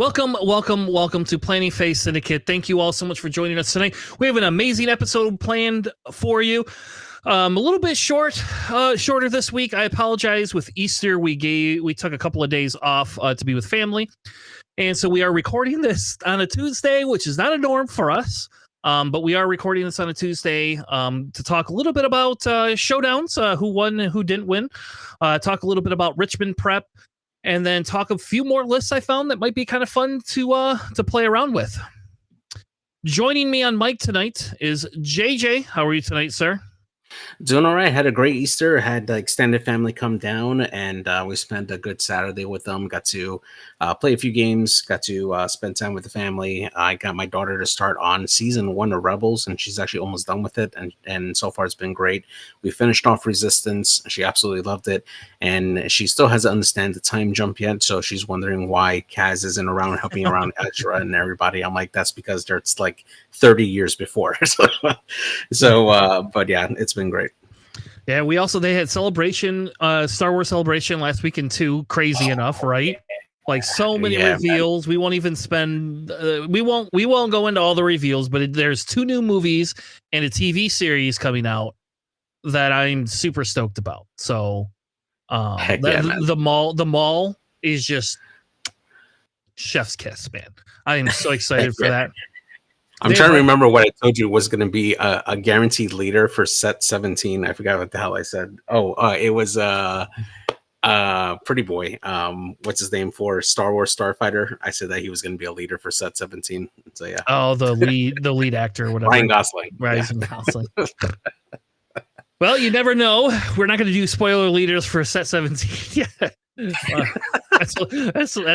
Welcome to Planning Phase Syndicate. Thank you all so much for joining us tonight. We have an amazing episode planned for you. A little bit shorter this week. I apologize. With Easter, we took a couple of days off to be with family, and so we are recording this on a Tuesday, which is not a norm for us. But we are recording this on a Tuesday to talk a little bit about Showdowns, who won and who didn't win. Talk a little bit about Richmond Prep. And then talk a few more lists I found that might be kind of fun to play around with. Joining me on mic tonight is JJ. How are you tonight, sir? Doing all right. Had a great Easter. Had the extended family come down, and we spent a good Saturday with them. Got to play a few games. Got to spend time with the family. I got my daughter to start on season 1 of Rebels, and she's actually almost done with it. And so far, it's been great. We finished off Resistance. She absolutely loved it, and she still hasn't understand the time jump yet. So she's wondering why Kaz isn't around helping around Ezra and everybody. I'm like, that's because it's like 30 years before. But yeah, it's been great. Yeah, they had celebration, Star Wars Celebration last weekend too. Crazy enough, right? Like so many reveals. Man. We won't even spend. We won't go into all the reveals, but there's 2 new movies and a TV series coming out that I'm super stoked about. So, the mall is just chef's kiss, man. I am so excited for that. I'm trying to remember what I told you was going to be a guaranteed leader for set 17. I forgot what the hell I said. It was Pretty Boy. What's his name for Star Wars Starfighter? I said that he was going to be a leader for set 17. So yeah. Oh, the lead actor, whatever. Ryan Gosling. Gosling. Well, you never know. We're not going to do spoiler leaders for set 17 yet. That's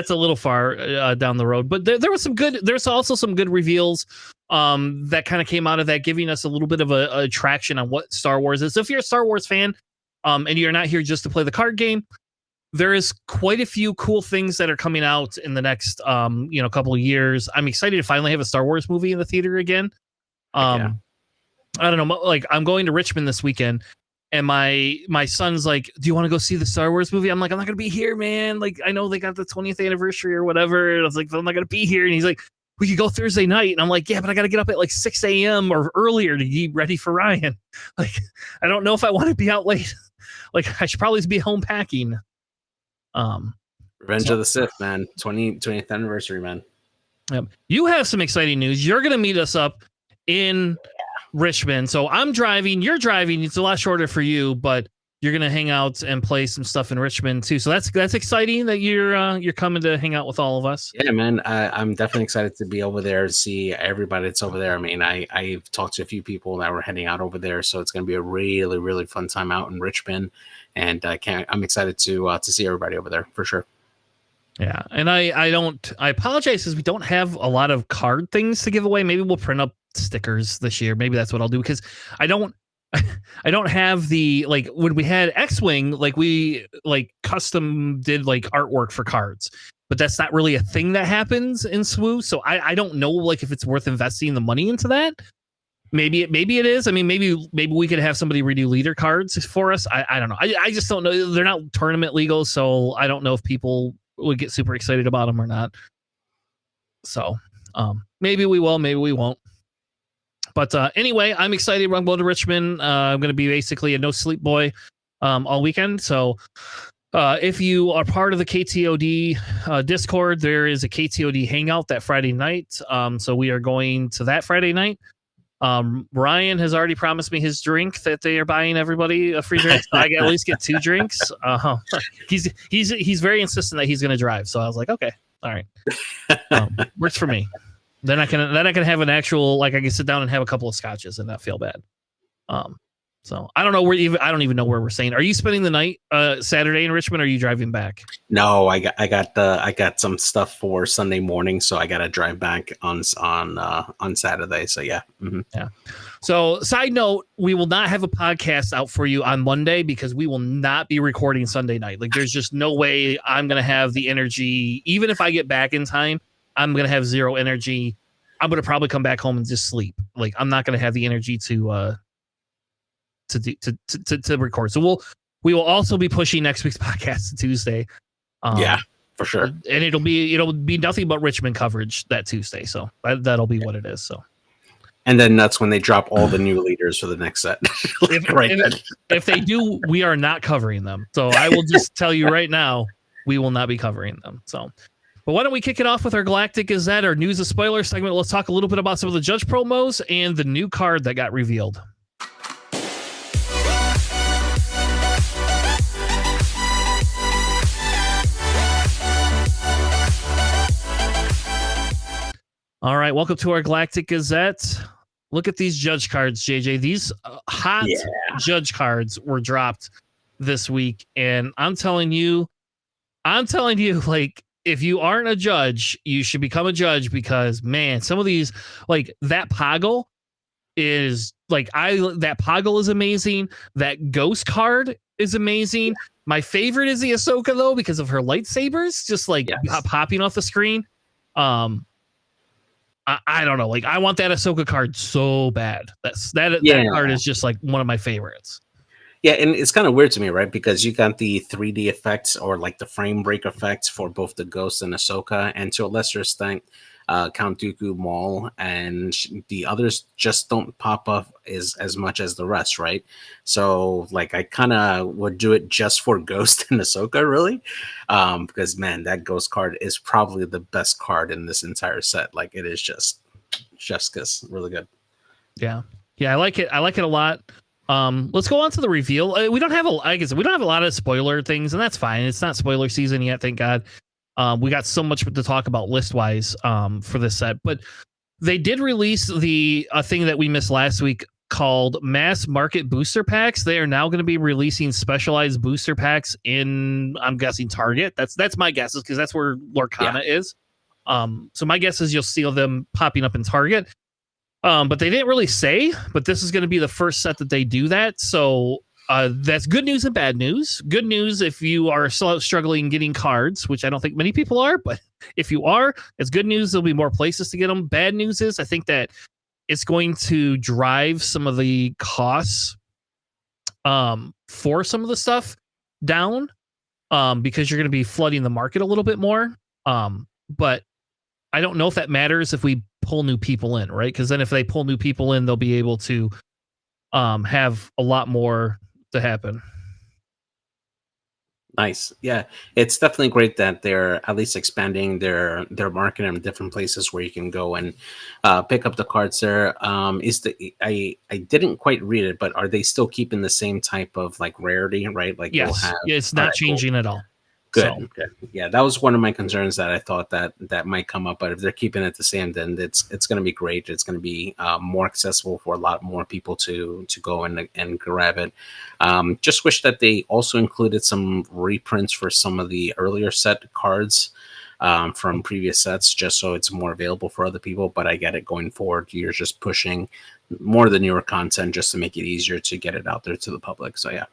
a little far down the road, but there was some good. There's also some good reveals that kind of came out of that, giving us a little bit of a traction on what Star Wars is. So if you're a Star Wars fan, and you're not here just to play the card game, there is quite a few cool things that are coming out in the next couple of years. I'm excited to finally have a Star Wars movie in the theater again. I don't know, like I'm going to Richmond this weekend. And my son's like, do you want to go see the Star Wars movie? I'm like, I'm not going to be here, man. Like, I know they got the 20th anniversary or whatever. And I was like, I'm not going to be here. And he's like, we could go Thursday night. And I'm like, yeah, but I got to get up at like 6 a.m. or earlier to get ready for Ryan. Like, I don't know if I want to be out late. Like, I should probably be home packing. Revenge of the Sith, man. 20th anniversary, man. Yep. You have some exciting news. You're going to meet us up in Richmond. So I'm driving, you're driving. It's a lot shorter for you, but you're gonna hang out and play some stuff in Richmond too. So that's exciting that you're coming to hang out with all of us. Yeah, man. I'm definitely excited to be over there and see everybody that's over there. I mean, I've talked to a few people that were heading out over there, so it's gonna be a really, really fun time out in Richmond. And I'm excited to see everybody over there for sure. Yeah, and I apologize because we don't have a lot of card things to give away. Maybe we'll print up stickers this year. Maybe that's what I'll do, because I don't have the, like, when we had X-Wing, like we like custom did like artwork for cards, but that's not really a thing that happens in SWU. So I don't know, like, if it's worth investing the money into that. Maybe it is. I mean, maybe we could have somebody redo leader cards for us. I don't know. I just don't know. They're not tournament legal, so I don't know if people would get super excited about them or not. So maybe we will, maybe we won't. But anyway, I'm excited. I'm going to Richmond. I'm going to be basically a no sleep boy all weekend. So if you are part of the KTOD Discord, there is a KTOD hangout that Friday night. So we are going to that Friday night. Ryan has already promised me his drink that they are buying everybody a free drink. So I can at least get 2 drinks. He's very insistent that he's going to drive. So I was like, okay, all right, works for me. Then I can have an actual, like, I can sit down and have a couple of scotches and not feel bad. So I don't know I don't even know where we're staying. Are you spending the night Saturday in Richmond, or are you driving back? No, I got some stuff for Sunday morning, so I got to drive back on Saturday. So yeah. Mm-hmm. Yeah. So side note, we will not have a podcast out for you on Monday because we will not be recording Sunday night. Like, there's just no way I'm going to have the energy. Even if I get back in time, I'm going to have zero energy. I'm going to probably come back home and just sleep. Like, I'm not going to have the energy to record. So we will also be pushing next week's podcast to Tuesday. Yeah. for sure. And it'll be nothing but Richmond coverage that Tuesday. So that'll be what it is. So. And then that's when they drop all the new leaders for the next set. If they do, we are not covering them. So I will just tell you right now, we will not be covering them. So, but why don't we kick it off with our Galactic Gazette, our news and spoiler segment? Let's talk a little bit about some of the judge promos and the new card that got revealed. All right, welcome to our Galactic Gazette. Look at these judge cards, JJ. These hot judge cards were dropped this week, and I'm telling you, like, if you aren't a judge, you should become a judge because, man, some of these, like that Poggle is like that Poggle is amazing. That Ghost card is amazing. My favorite is the Ahsoka though because of her lightsabers, just like popping off the screen. I don't know. Like, I want that Ahsoka card so bad. That card is just like one of my favorites. Yeah, and it's kind of weird to me, right? Because you got the 3D effects or like the frame break effects for both the Ghost and Ahsoka, and to a lesser extent, Count Dooku, Maul, and the others just don't pop up as much as the rest, right? So, like, I kind of would do it just for Ghost and Ahsoka, really, because man, that Ghost card is probably the best card in this entire set. Like, it is just kiss, really good. Yeah, I like it. I like it a lot. Let's go on to the reveal. We don't have a lot of spoiler things, and that's fine. It's not spoiler season yet, thank God. We got so much to talk about list wise for this set, but they did release a thing that we missed last week called mass market booster packs. They are now going to be releasing specialized booster packs in, I'm guessing, Target. That's my guess, is because that's where Lorcana is. So my guess is you'll see them popping up in Target. But they didn't really say, but this is going to be the first set that they do that. So that's good news and bad news. Good news if you are struggling getting cards, which I don't think many people are, but if you are, it's good news. There'll be more places to get them. Bad news is I think that it's going to drive some of the costs for some of the stuff down because you're going to be flooding the market a little bit more. But I don't know if that matters if we pull new people in, right? Because then if they pull new people in, they'll be able to have a lot more to happen. Nice. Yeah, it's definitely great that they're at least expanding their market in different places where you can go and pick up the cards there. I didn't quite read it, but are they still keeping the same type of like rarity, right? Like, yes, it's not changing at all. Good. Yeah, that was one of my concerns that I thought that might come up. But if they're keeping it the same, then it's going to be great. It's going to be more accessible for a lot more people to go and grab it. Just wish that they also included some reprints for some of the earlier set cards from previous sets, just so it's more available for other people. But I get it, going forward, you're just pushing more of the newer content just to make it easier to get it out there to the public. So yeah.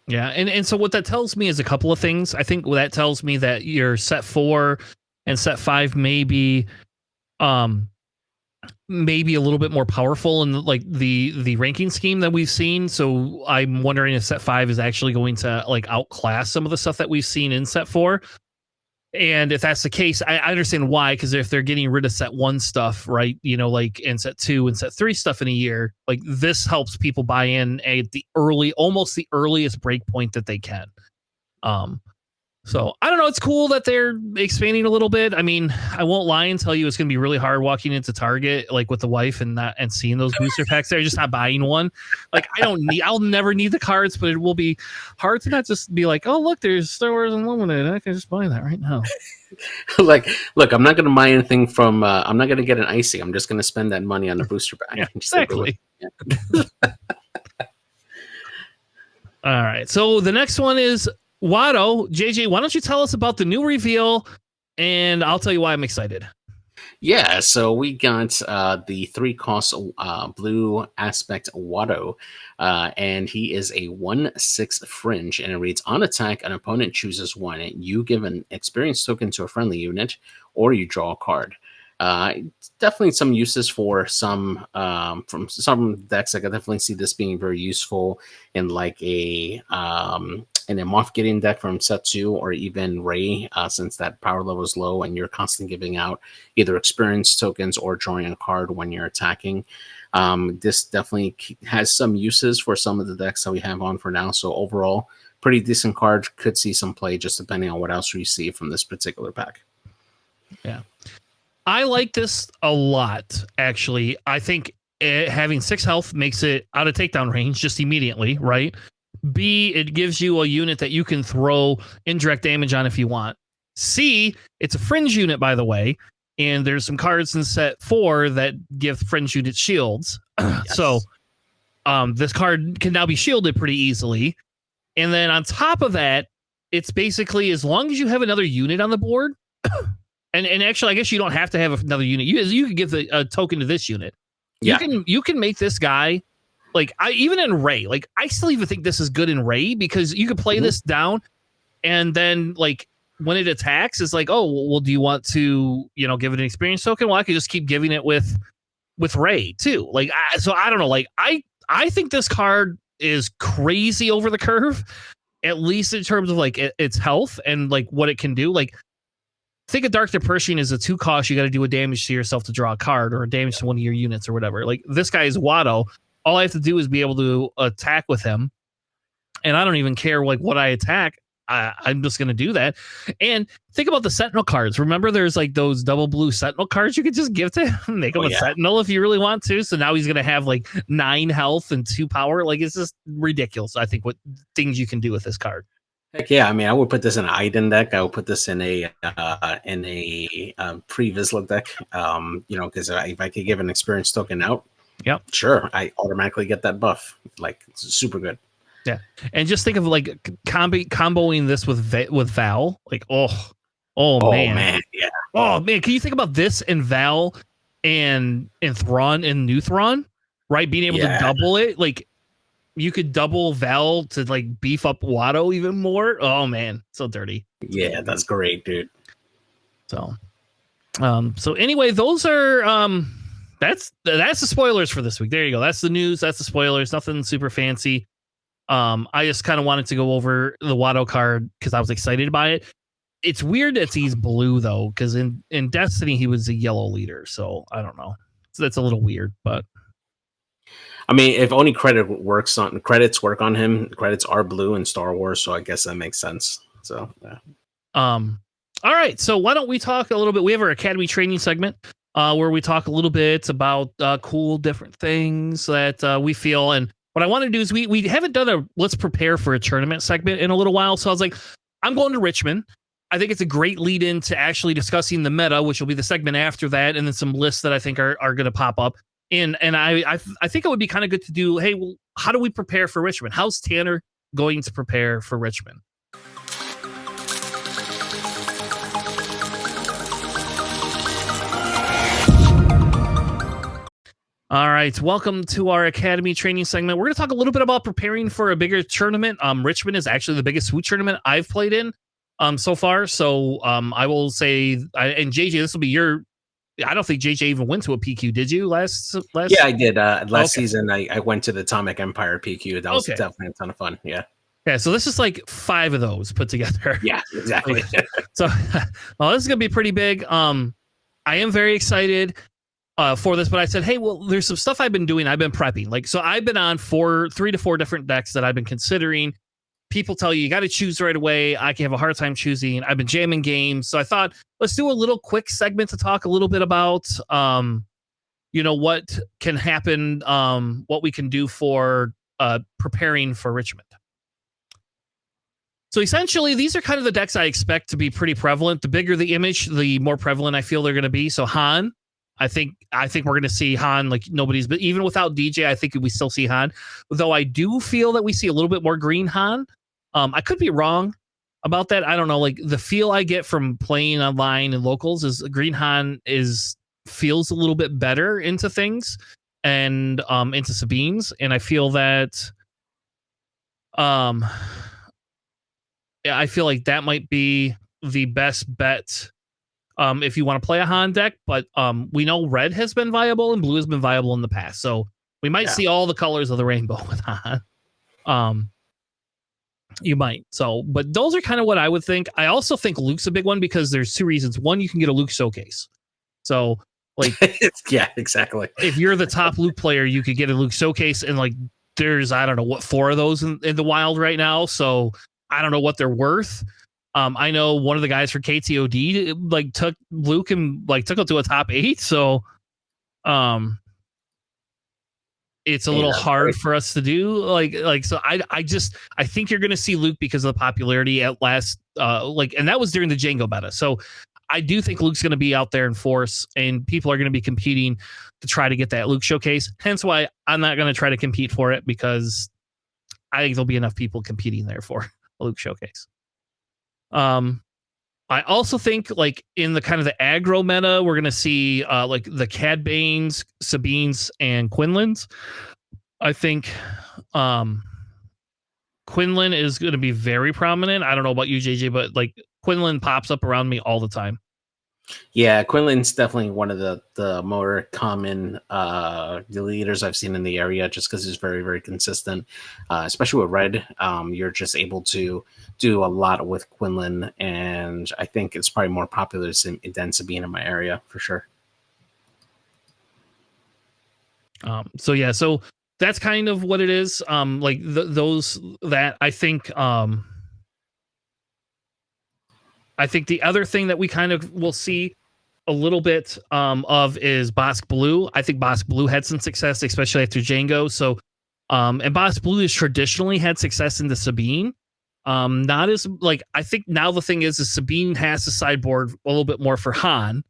Yeah, and so what that tells me is a couple of things. I think that tells me that your set 4 and set 5 may be a little bit more powerful in like the ranking scheme that we've seen. So I'm wondering if set 5 is actually going to like outclass some of the stuff that we've seen in set 4. And if that's the case, I understand why, because if they're getting rid of set 1 stuff, right, you know, like in set 2 and set 3 stuff in a year, like this helps people buy in at almost the earliest break point that they can. So I don't know. It's cool that they're expanding a little bit. I mean, I won't lie and tell you it's going to be really hard walking into Target, like with the wife and seeing those booster packs there, just not buying one. Like I'll never need the cards, but it will be hard to not just be like, oh, look, there's Star Wars Unlimited. I can just buy that right now. Like, look, I'm not going to buy anything from, I'm not going to get an icy. I'm just going to spend that money on the booster pack. Yeah, exactly. All right. So the next one is Watto. JJ, why don't you tell us about the new reveal, and I'll tell you why I'm excited. Yeah, so we got the 3-cost blue aspect Watto, and he is a 1/6 fringe, and it reads, on attack, an opponent chooses one. You give an experience token to a friendly unit, or you draw a card. Definitely some uses for some from some decks. I can definitely see this being very useful in like in a Moff Gideon deck from set 2, or even Ray, since that power level is low and you're constantly giving out either experience tokens or drawing a card when you're attacking. This definitely has some uses for some of the decks that we have on for now. So overall, pretty decent card. Could see some play just depending on what else we see from this particular pack. Yeah. I like this a lot, actually. I think having 6 health makes it out of takedown range just immediately, right? B, it gives you a unit that you can throw indirect damage on if you want. C, it's a fringe unit, by the way, and there's some cards in set 4 that give fringe units shields. Yes. So this card can now be shielded pretty easily. And then on top of that, it's basically as long as you have another unit on the board, and actually, I guess you don't have to have another unit. You can give a token to this unit. Yeah. You can make this guy, like, even in Ray, like, I still even think this is good in Ray, because you could play this down, and then, like, when it attacks, it's like, oh, well, do you want to, give it an experience token? Well, I could just keep giving it with Ray too. Like, so I don't know. Like, I think this card is crazy over the curve, at least in terms of like its health and like what it can do. Like, think of Dark Depression as a 2 cost. You got to do a damage to yourself to draw a card, or a damage to one of your units or whatever. Like, this guy is Watto. All I have to do is be able to attack with him, and I don't even care like what I attack. I'm just going to do that. And think about the Sentinel cards. Remember, there's like those double blue Sentinel cards you could just give to him, make him a Sentinel if you really want to. So now he's going to have like 9 health and 2 power. Like, it's just ridiculous, I think, what things you can do with this card. Heck yeah! I mean, I would put this in an Iden deck. I would put this in a pre-Vizsla deck. Because if I could give an experience token out, sure, I automatically get that buff. Like, it's super good. Yeah, and just think of like comboing this with Val. Like, oh man, yeah. Oh man, can you think about this and Val and Thrawn and New Thrawn, right? Being able to double it, like. You could double Val to like beef up Watto even more. Oh man, so dirty. Yeah, that's great, dude. So anyway, those are that's the spoilers for this week. There you go. That's the news. That's the spoilers. Nothing super fancy. I just kind of wanted to go over the Watto card because I was excited by it. It's weird that he's blue though, because in Destiny he was a yellow leader. So I don't know. So that's a little weird, but. I mean, if only credits work on him, credits are blue in Star Wars, so I guess that makes sense. So, yeah. All right. So why don't we talk a little bit? We have our Academy training segment where we talk a little bit about cool different things that we feel. And what I want to do is we haven't done a let's prepare for a tournament segment in a little while. So I was like, I'm going to Richmond. I think it's a great lead in to actually discussing the meta, which will be the segment after that, and then some lists that I think are going to pop up. And I think it would be kind of good to do, hey, well, how do we prepare for Richmond? How's Tanner going to prepare for Richmond? All right, welcome to our Academy training segment. We're going to talk a little bit about preparing for a bigger tournament. Richmond is actually the biggest Swoot tournament I've played in so far. So I will say, and JJ, this will be your... I don't think JJ even went to a PQ. Did you last? Yeah, I did. Last season, I went to the Atomic Empire PQ. That was definitely a ton of fun. Yeah. Yeah. So this is like 5 of those put together. Yeah, exactly. So, well, this is gonna be pretty big. I am very excited for this, but I said, hey, well, there's some stuff I've been doing. I've been prepping. Like, so I've been on 3 to 4 different decks that I've been considering. People tell you got to choose right away. I can have a hard time choosing. I've been jamming games. So I thought, let's do a little quick segment to talk a little bit about, what can happen, what we can do for preparing for Richmond. So essentially, these are kind of the decks I expect to be pretty prevalent. The bigger the image, the more prevalent I feel they're going to be. So Han, I think we're going to see Han like nobody's, but even without DJ, I think we still see Han. Though I do feel that we see a little bit more green Han. I could be wrong about that. I don't know. Like, the feel I get from playing online and locals is Green Han feels a little bit better into things and into Sabine's, and I feel that I feel like that might be the best bet if you want to play a Han deck, but we know red has been viable and blue has been viable in the past. So we might see all the colors of the rainbow with Han. You might. So, but those are kind of what I would think. I also think Luke's a big one because there's two reasons. One, you can get a Luke showcase. So, like, yeah, exactly. If you're the top Luke player, you could get a Luke showcase, and like, there's I don't know what 4 of those in the wild right now. So I don't know what they're worth. I know one of the guys for KTOD like took Luke and like took it to a top 8. So, it's a little hard for us to do like so I think you're going to see Luke because of the popularity at last and that was during the Django beta. So I do think Luke's going to be out there in force and people are going to be competing to try to get that Luke showcase. Hence why I'm not going to try to compete for it because I think there'll be enough people competing there for a Luke showcase. I also think like in the kind of the aggro meta, we're going to see like the Cad Banes, Sabines, and Quinlins. I think Quinlan is going to be very prominent. I don't know about you, JJ, but like Quinlan pops up around me all the time. Yeah, Quinlan's definitely one of the more common leaders I've seen in the area just because he's very, very consistent. Especially with red, you're just able to do a lot with Quinlan, and I think it's probably more popular than Sabine in my area for sure. So that's kind of what it is. Like those that I think the other thing that we kind of will see a little bit of is Bosk Blue. I think Bosk Blue had some success, especially after Django. So, and Bosk Blue has traditionally had success in the Sabine. Not as like I think now the thing is Sabine has the sideboard a little bit more for Han.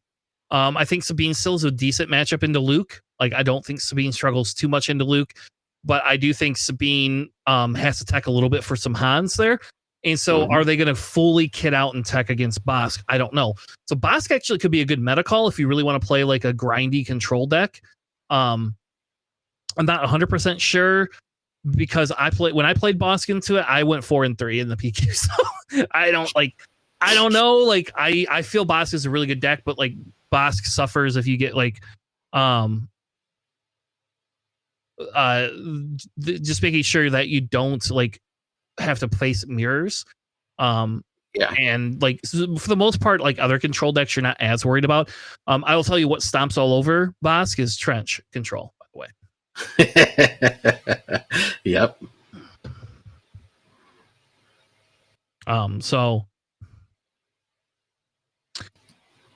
I think Sabine still is a decent matchup into Luke. Like I don't think Sabine struggles too much into Luke, but I do think Sabine has to tech a little bit for some Hans there. And so are they going to fully kit out and tech against Bosk? I don't know. So Bosk actually could be a good meta call if you really want to play like a grindy control deck. I'm not 100% sure because when I played Bosk into it, I went 4-3 in the PQ. So I don't know. Like I feel Bosk is a really good deck, but like Bosk suffers if you get like just making sure that you don't like have to place mirrors. And like for the most part, like other control decks you're not as worried about. I will tell you what stomps all over Bosk is trench control, by the way. Yep. So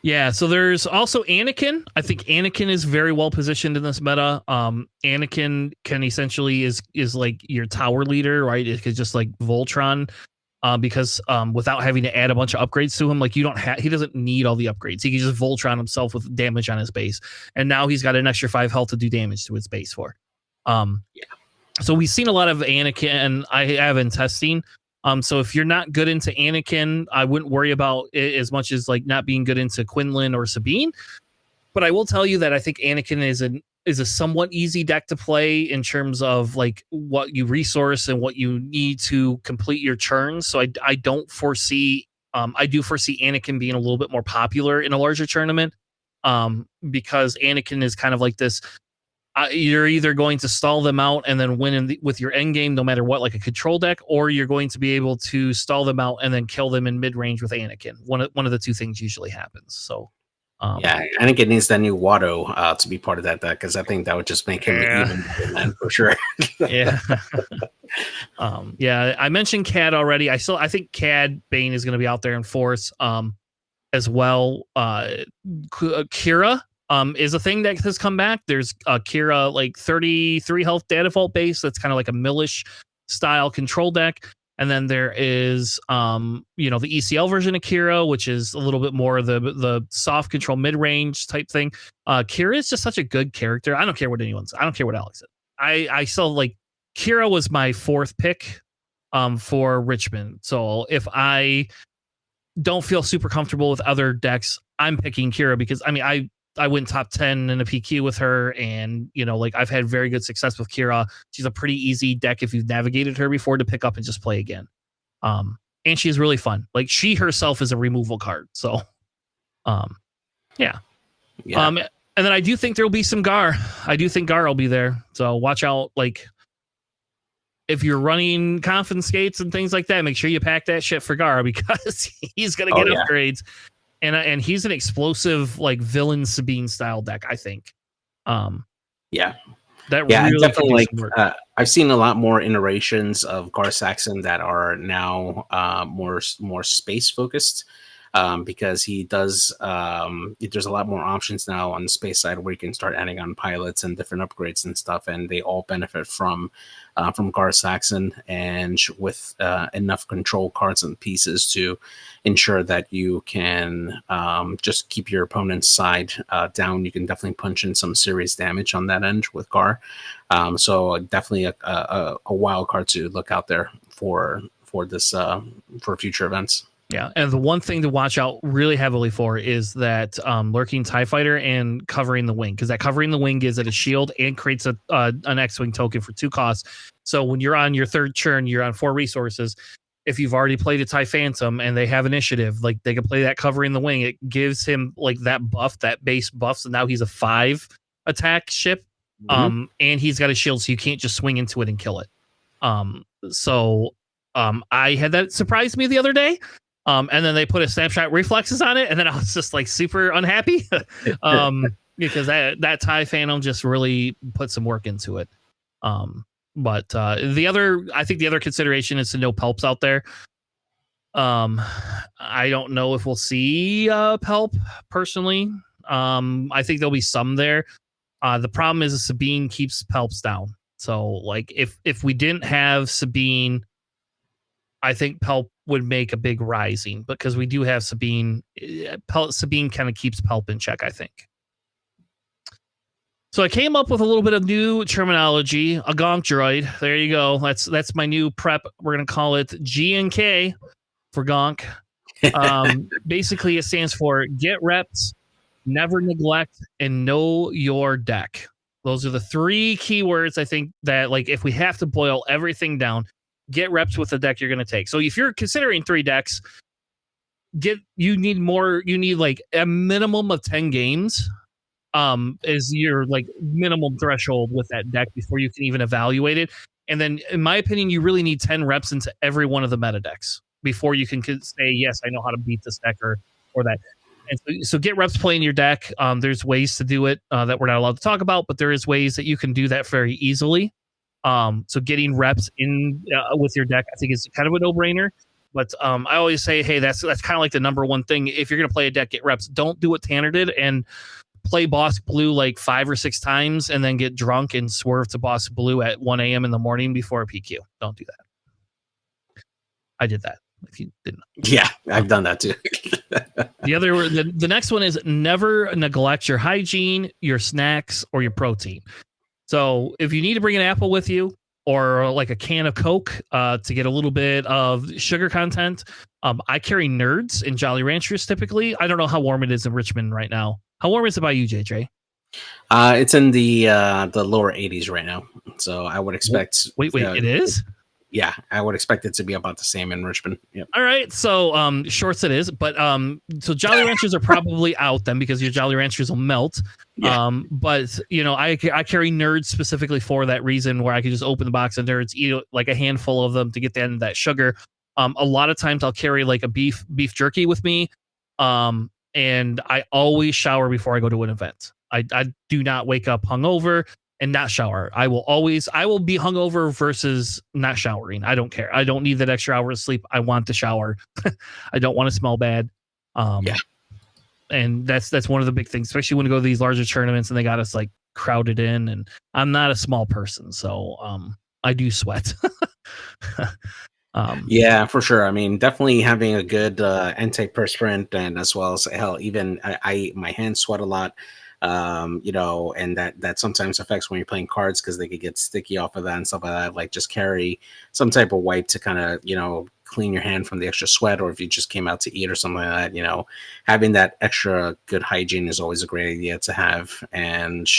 yeah, so there's also Anakin. I think Anakin is very well positioned in this meta. Anakin can essentially is like your tower leader, right? It could just like Voltron, because without having to add a bunch of upgrades to him, like he doesn't need all the upgrades. He can just Voltron himself with damage on his base, and now he's got an extra 5 health to do damage to his base for. So we've seen a lot of Anakin. I have in testing. So if you're not good into Anakin, I wouldn't worry about it as much as like not being good into Quinlan or Sabine. But I will tell you that I think Anakin is a somewhat easy deck to play in terms of like what you resource and what you need to complete your churns. So I don't foresee I do foresee Anakin being a little bit more popular in a larger tournament, because Anakin is kind of like this. You're either going to stall them out and then win with your end game, no matter what, like a control deck, or you're going to be able to stall them out and then kill them in mid range with Anakin. One of the two things usually happens. So, yeah, I think it needs that new Watto to be part of that deck because I think that would just make him even better than for sure. Yeah. Yeah, I mentioned Cad already. I think Cad Bane is going to be out there in force as well. Kira. Is a thing that has come back. There's Kira, like 33 health data vault base. That's kind of like a Millish style control deck. And then there is, the ECL version of Kira, which is a little bit more the soft control mid range type thing. Kira is just such a good character. I don't care what Alex said. I saw like Kira was my 4th pick for Richmond. So if I don't feel super comfortable with other decks, I'm picking Kira because I went top 10 in a PQ with her, and I've had very good success with Kira. She's a pretty easy deck if you've navigated her before to pick up and just play again. And she's really fun. Like she herself is a removal card. So Yeah. Yeah. And then I do think there will be some Gar. I do think Gar will be there. So watch out. Like, if you're running confiscates and things like that, make sure you pack that shit for Gar because he's gonna get upgrades. And he's an explosive, like, villain Sabine style deck, I think. Yeah. That Yeah, really definitely like work. I've seen a lot more iterations of Gar Saxon that are now more space focused. Because he does there's a lot more options now on the space side where you can start adding on pilots and different upgrades and stuff, and they all benefit from Gar Saxon, and with enough control cards and pieces to ensure that you can just keep your opponent's side down. You can definitely punch in some serious damage on that end with Gar. So definitely a wild card to look out there for this for future events. Yeah, and the one thing to watch out really heavily for is that lurking TIE fighter and covering the wing, because that covering the wing gives it a shield and creates an X-wing token for 2 costs. So when you're on your third turn, you're on 4 resources. If you've already played a TIE Phantom and they have initiative, like, they can play that covering the wing. It gives him like that buff, that base buff. So now he's a 5 attack ship, and he's got a shield, so you can't just swing into it and kill it. I had that surprise me the other day. And then they put a snapshot reflexes on it, and then I was just like super unhappy because that TIE Phantom just really put some work into it. But I think the other consideration is to know Pelps out there. I don't know if we'll see Pelp personally. I think there'll be some there. The problem is Sabine keeps Pelps down. So, like, if we didn't have Sabine, I think Pelp would make a big rising, because we do have Sabine. Sabine kind of keeps Pelp in check, I think. So I came up with a little bit of new terminology, a gonk droid. There you go. That's my new prep. We're going to call it G&K for gonk. Basically, it stands for get reps, never neglect, and know your deck. Those are the 3 keywords, I think, that, like, if we have to boil everything down, get reps with the deck you're going to take. So if you're considering 3 decks, you need like a minimum of 10 games is your, like, minimum threshold with that deck before you can even evaluate it. And then, in my opinion, you really need 10 reps into every one of the meta decks before you can say, yes, I know how to beat this deck or that. And so get reps playing your deck. There's ways to do it that we're not allowed to talk about, but there is ways that you can do that very easily. So getting reps in with your deck, I think, is kind of a no-brainer. But I always say, hey, that's kind of like the number one thing. If you're going to play a deck, get reps. Don't do what Tanner did and play Boss Blue like 5 or 6 times and then get drunk and swerve to Boss Blue at 1 a.m. in the morning before a PQ. Don't do that. I did that. If you didn't know. Yeah, I've done that too. The next one is never neglect your hygiene, your snacks, or your protein. So if you need to bring an apple with you, or like a can of Coke to get a little bit of sugar content, I carry Nerds and Jolly Ranchers typically. I don't know how warm it is in Richmond right now. How warm is it by you, JJ? It's in the lower 80s right now. So I would expect. Wait, it is? Yeah, I would expect it to be about the same in Richmond. Yep. All right, so shorts it is, but so Jolly Ranchers are probably out then, because your Jolly Ranchers will melt. Yeah. But I carry Nerds specifically for that reason, where I can just open the box of Nerds, eat like a handful of them to get the end of that sugar. A lot of times I'll carry like a beef jerky with me, and I always shower before I go to an event. I do not wake up hungover and not shower. I will be hungover versus not showering. I don't care. I don't need that extra hour of sleep. I want to shower. I don't want to smell bad. Yeah. And that's one of the big things, especially when we go to these larger tournaments and they got us like crowded in, and I'm not a small person. So, I do sweat. Yeah, for sure. I mean, definitely having a good antiperspirant, and as well as, hell, even my hands sweat a lot. And that sometimes affects when you're playing cards, because they could get sticky off of that and stuff like that. Like, just carry some type of wipe to kind of, clean your hand from the extra sweat, or if you just came out to eat or something like that, having that extra good hygiene is always a great idea to have. And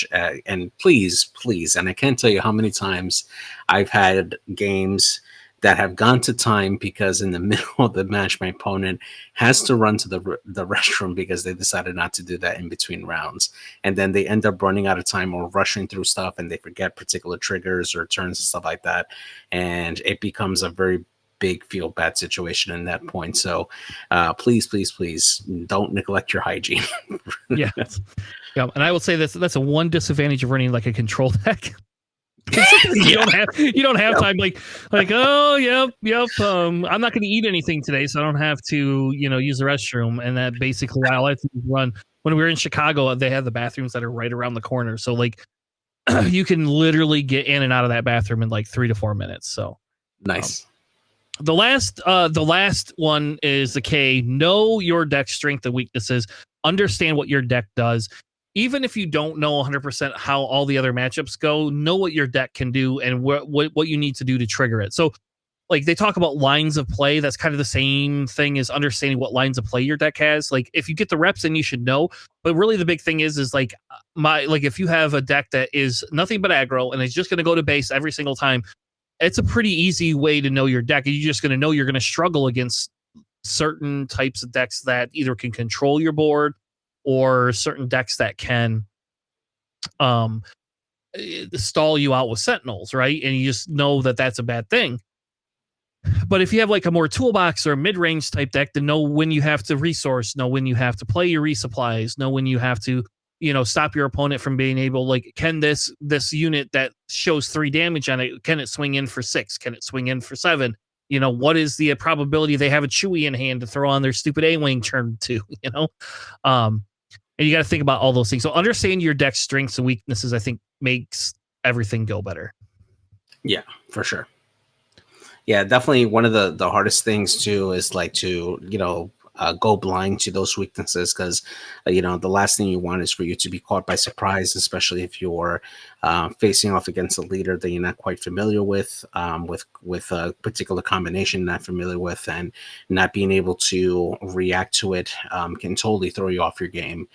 please, and I can't tell you how many times I've had games that have gone to time because in the middle of the match, my opponent has to run to the restroom because they decided not to do that in between rounds. And then they end up running out of time or rushing through stuff, and they forget particular triggers or turns and stuff like that. And it becomes a very big feel bad situation in that point. So please, please, please don't neglect your hygiene. Yeah. Yeah. And I will say that's a one disadvantage of running like a control deck. You don't have time oh yep I'm not going to eat anything today, so I don't have to use the restroom. And that basically all I have to run. When we were in Chicago, they have the bathrooms that are right around the corner, so like you can literally get in and out of that bathroom in like 3 to 4 minutes. So nice. The last one is the K. Know your deck strength and weaknesses. Understand what your deck does. Even if you don't know 100% how all the other matchups go, know what your deck can do and what you need to do to trigger it. So, like, they talk about lines of play. That's kind of the same thing as understanding what lines of play your deck has. Like, if you get the reps in, you should know. But really, the big thing is like if you have a deck that is nothing but aggro and is just going to go to base every single time, it's a pretty easy way to know your deck. You're just going to know you're going to struggle against certain types of decks that either can control your board or certain decks that can stall you out with sentinels, right? And you just know that that's a bad thing. But if you have like a more toolbox or a mid-range type deck, then know when you have to resource, know when you have to play your resupplies, know when you have to stop your opponent from being able, like, can this unit that shows 3 damage on it, can it swing in for 6? Can it swing in for 7? What is the probability they have a Chewie in hand to throw on their stupid A-Wing turn 2? And you got to think about all those things. So understand your deck's strengths and weaknesses, I think, makes everything go better. Yeah, for sure. Yeah, definitely one of the hardest things too is like to, go blind to those weaknesses, because the last thing you want is for you to be caught by surprise, especially if you're facing off against a leader that you're not quite familiar with a particular combination not familiar with, and not being able to react to it can totally throw you off your game.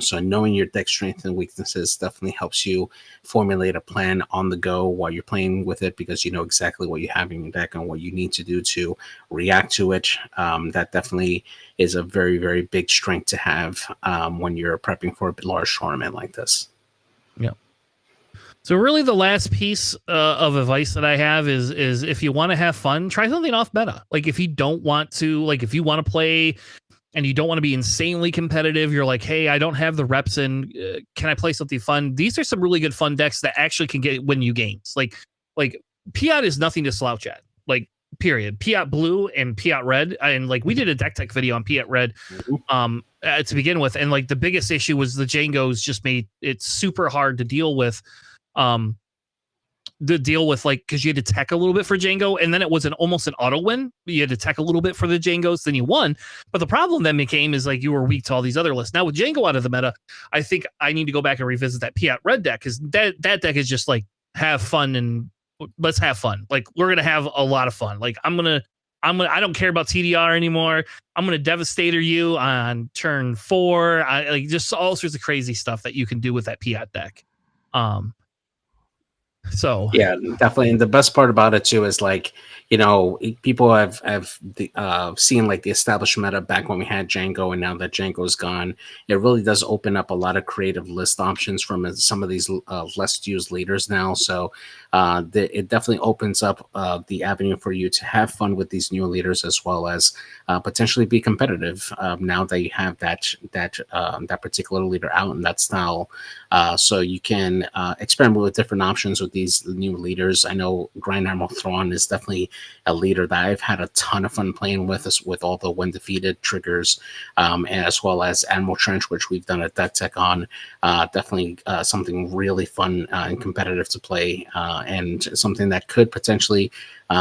So knowing your deck strengths and weaknesses definitely helps you formulate a plan on the go while you're playing with it, because you know exactly what you have in your deck and what you need to do to react to it. That definitely is a very, very big strength to have when you're prepping for a large tournament like this. Yeah. So really the last piece of advice that I have is if you want to have fun, try something off meta. Like if you don't want to, like if you want to play and you don't want to be insanely competitive, you're like, hey, I don't have the reps in, can I play something fun? These are some really good fun decks that actually can win you games. Like Piat is nothing to slouch at. Like, period. Piat blue and Piat red, and like we did a deck tech video on Piat red to begin with, and like the biggest issue was the Django's just made it super hard to deal with. Like, because you had to tech a little bit for Django, and then it was almost an auto win. You had to tech a little bit for the Django's, then you won. But the problem then became is like you were weak to all these other lists. Now with Django out of the meta, I think I need to go back and revisit that Piat red deck, because that deck is just like have fun and let's have fun. Like we're gonna have a lot of fun. Like I don't care about TDR anymore. I'm gonna Devastator you on turn 4. I like just all sorts of crazy stuff that you can do with that Piat deck. So yeah, definitely. And the best part about it too is like, people have seen like the established meta back when we had Django, and now that Django's gone, it really does open up a lot of creative list options from some of these less used leaders now. So it definitely opens up the avenue for you to have fun with these new leaders, as well as potentially be competitive now that you have that particular leader out in that style. So you can experiment with different options with these new leaders. I know Grand Admiral Thrawn is definitely a leader that I've had a ton of fun playing with all the when defeated triggers, as well as Admiral Trench, which we've done a deck tech on. Definitely something really fun and competitive to play, and something that could potentially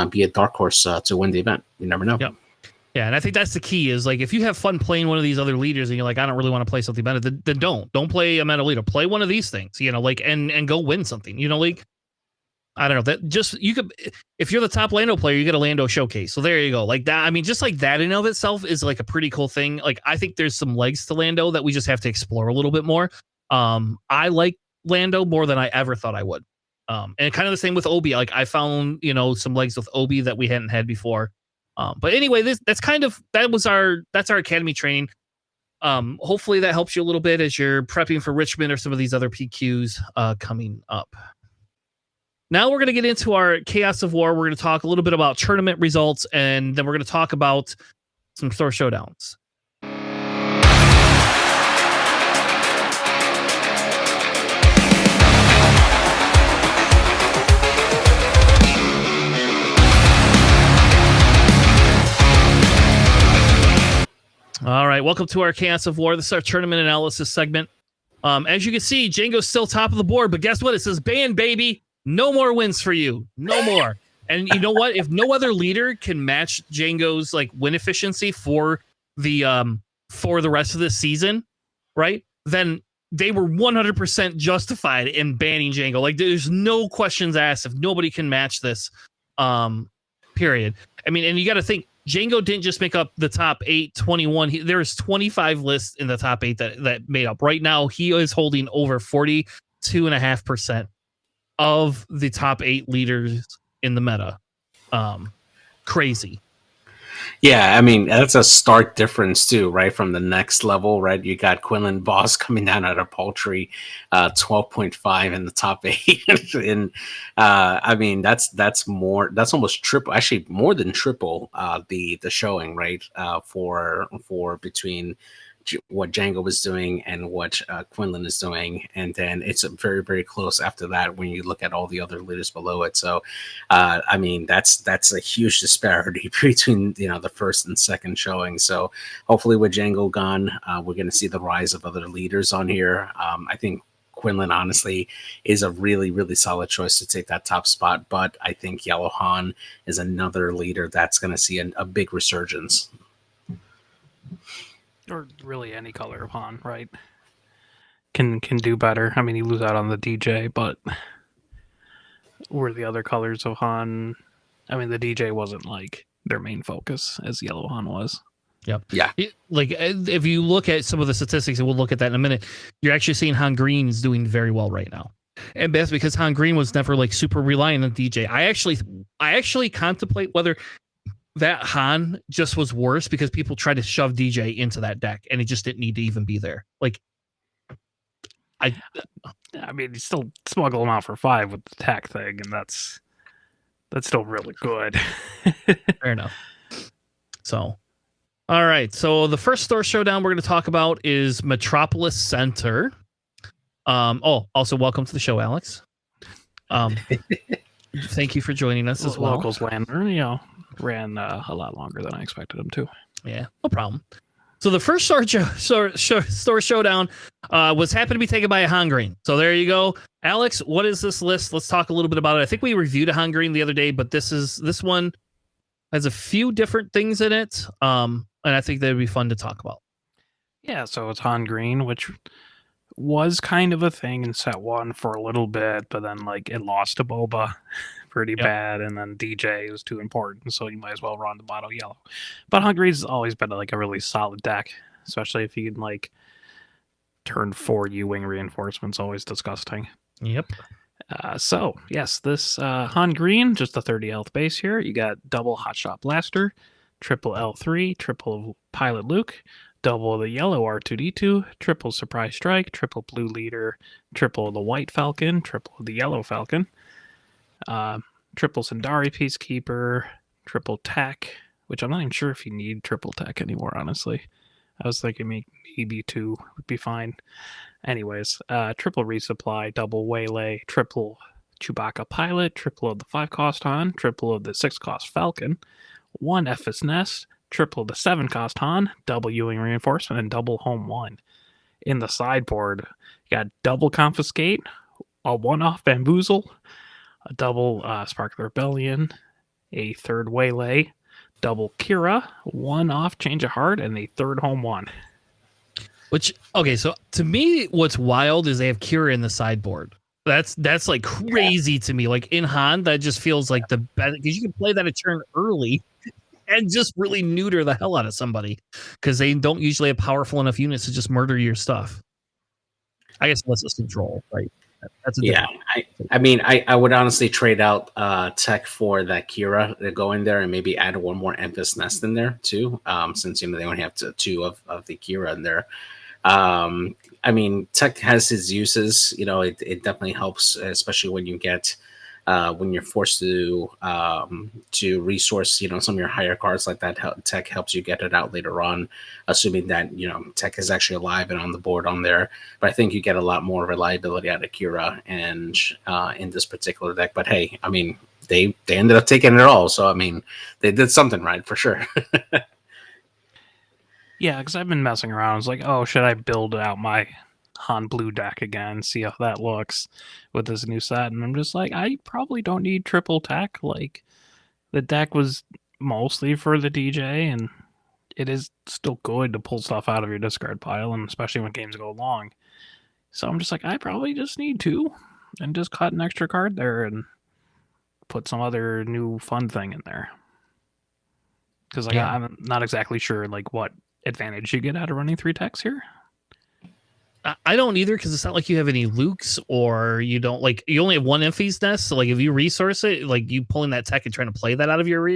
be a dark horse to win the event. You never know. Yep. Yeah, and I think that's the key is like if you have fun playing one of these other leaders and you're like, I don't really want to play something better, then don't play a meta leader. Play one of these things, like and go win something. Like I don't know, that just you could, if you're the top Lando player, you get a Lando showcase. So there you go. Like that. I mean, just like that in of itself is like a pretty cool thing. Like I think there's some legs to Lando that we just have to explore a little bit more. I like Lando more than I ever thought I would. And kind of the same with Obi. Like I found, some legs with Obi that we hadn't had before. But anyway, that's our academy training. Hopefully that helps you a little bit as you're prepping for Richmond or some of these other PQs coming up. Now we're going to get into our Chaos of War. We're going to talk a little bit about tournament results, and then we're going to talk about some store showdowns. All right, welcome to our Chaos of War. This is our tournament analysis segment. As you can see, Django's still top of the board, but guess what? It says ban, baby. No more wins for you. No more. And you know what? If no other leader can match Django's win efficiency for the rest of the season, right? Then they were 100% justified in banning Django. Like there's no questions asked if nobody can match this. Period. I mean, and you got to think Django didn't just make up the top 8, 21. There's 25 lists in the top 8 that made up. Right now, he is holding over 42.5% of the top 8 leaders in the meta. Crazy. Yeah, I mean, that's a stark difference too, right? From the next level, right? You got Quinlan Boss coming down at a paltry 12.5 in the top 8. And I mean, that's almost triple, actually more than triple the showing, right? For between what Django was doing and what Quinlan is doing, and then it's very, very close after that when you look at all the other leaders below it. So I mean, that's a huge disparity between the first and second showing. So hopefully with Django gone, we're going to see the rise of other leaders on here. I think Quinlan honestly is a really, really solid choice to take that top spot, but I think Yellow Han is another leader that's going to see a big resurgence. Or really any color of Han, right? Can do better. I mean, he lose out on the DJ, but were the other colors of Han? I mean, the DJ wasn't like their main focus as Yellow Han was. Yep. Yeah. Like if you look at some of the statistics, and we'll look at that in a minute, you're actually seeing Han Green is doing very well right now. And that's because Han Green was never super reliant on DJ. I actually contemplate whether that Han just was worse because people tried to shove DJ into that deck and it just didn't need to even be there. I mean, you still smuggle him out for 5 with the tech thing, and that's still really good. Fair enough. So, all right. So the first store showdown we're going to talk about is Metropolis Center. Also welcome to the show, Alex. Thank you for joining us as well. Locals Lander, ran a lot longer than I expected him to. Yeah, no problem. So the first store showdown was happened to be taken by a Han Green. So there you go. Alex, what is this list? Let's talk a little bit about it. I think we reviewed a Han Green the other day, but this one has a few different things in it. And I think that would be fun to talk about. Yeah, so it's Han Green, which was kind of a thing in set 1 for a little bit, but then it lost to Boba pretty bad, and then DJ was too important, so you might as well run the mono yellow. But Han Green's always been a really solid deck, especially if you can turn 4 U-Wing reinforcements, always disgusting. Yep. So yes, this Han Green, just a 30 health base here. You got double Hotshot Blaster, triple L3, triple Pilot Luke, double the yellow R2D2, triple Surprise Strike, triple Blue Leader, triple the White Falcon, triple the Yellow Falcon, triple Sundari Peacekeeper, triple Tech, which I'm not even sure if you need triple Tech anymore, honestly. I was thinking maybe 2 would be fine. Anyways, triple Resupply, double Waylay, triple Chewbacca Pilot, triple of the 5-cost Han, triple of the 6-cost Falcon, 1 Ephes Nest, triple the 7-cost Han, double U-Wing Reinforcement, and double Home 1. In the sideboard, you got double Confiscate, a 1-off Bamboozle, a double Spark the Rebellion, a 3rd Waylay, double Kira, 1-off Change of Heart, and a 3rd Home 1. Which, okay, so to me, what's wild is they have Kira in the sideboard. That's crazy to me. In Han, that just feels like the best, because you can play that a turn early and just really neuter the hell out of somebody, because they don't usually have powerful enough units to just murder your stuff. I guess unless it's control, right? That's a yeah. I mean, I would honestly trade out tech for that Kira to go in there and maybe add one more Emphasis Nest in there too, since they only have two of the Kira in there. I mean, tech has its uses. It definitely helps, especially when you get when you're forced to resource, some of your higher cards like that. Tech helps you get it out later on, assuming that tech is actually alive and on the board on there. But I think you get a lot more reliability out of Kira and in this particular deck. But hey, I mean, they ended up taking it all, so I mean, they did something right for sure. Yeah, because I've been messing around. I was like, oh, should I build out my Han Blue deck again, see how that looks with this new set? And I'm just like, I probably don't need triple tech. Like, the deck was mostly for the DJ, and it is still good to pull stuff out of your discard pile, and especially when games go long. So I'm just like, I probably just need two, and just cut an extra card there and put some other new fun thing in there. Because I'm not exactly sure like what advantage you get out of running 3 techs here. I don't either, because it's not like you have any Lukes, or you don't like, you only have one Emphasis Nest. So like if you resource it, like you pulling that tech and trying to play that out of your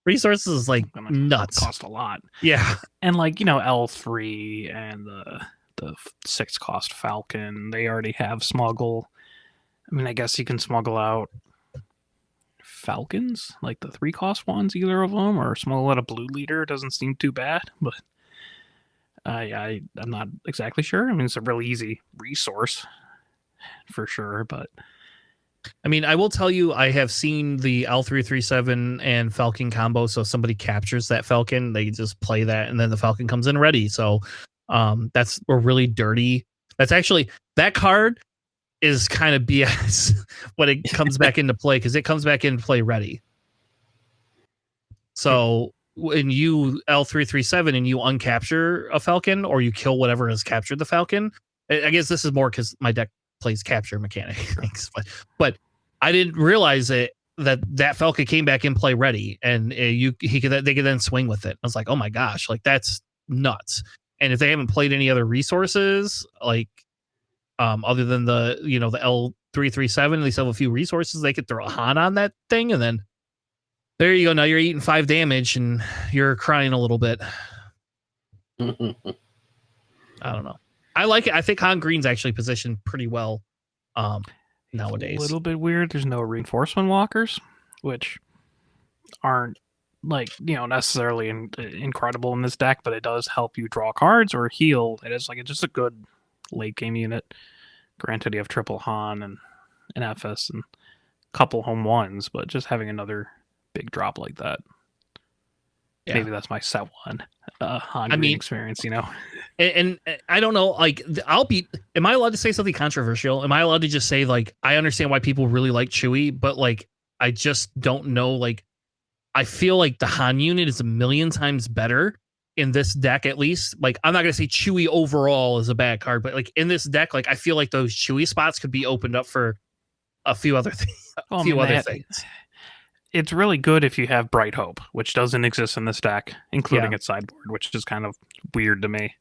resources is like nuts. Cost a lot. Yeah. And like, L3 and the 6 cost Falcon, they already have smuggle. I mean, I guess you can smuggle out Falcons, like the 3 cost ones, either of them, or smuggle out a blue leader. Doesn't seem too bad, but I'm not exactly sure. I mean, it's a really easy resource for sure, but I mean, I will tell you, I have seen the L337 and Falcon combo. So if somebody captures that Falcon, they just play that, and then the Falcon comes in ready. So that's a really dirty. That's actually, that card is kind of BS when it comes back into play, because it comes back into play ready. So when you L337 and you uncapture a Falcon, or you kill whatever has captured the Falcon, I guess this is more because my deck plays capture mechanics, but I didn't realize that Falcon came back in play ready, and they could then swing with it. I was like, oh my gosh, like that's nuts. And if they haven't played any other resources, like other than the L337, at least have a few resources, they could throw a Han on that thing, and then there you go. Now you're eating 5 damage and you're crying a little bit. I don't know. I like it. I think Han Green's actually positioned pretty well nowadays. A little bit weird. There's no reinforcement walkers, which aren't like, necessarily incredible in this deck, but it does help you draw cards or heal. It's just a good late game unit. Granted, you have triple Han and an FS and a couple home ones, but just having another big drop like that. Yeah. Maybe that's my set one Han Green experience, And I don't know, like, am I allowed to say something controversial? Am I allowed to just say, like, I understand why people really like Chewie, but like, I just don't know, like, I feel like the Han unit is a million times better in this deck, at least. Like, I'm not going to say Chewie overall is a bad card, but like in this deck, like, I feel like those Chewie spots could be opened up for a few other things. Things. It's really good if you have Bright Hope, which doesn't exist in this deck, including its sideboard, which is kind of weird to me.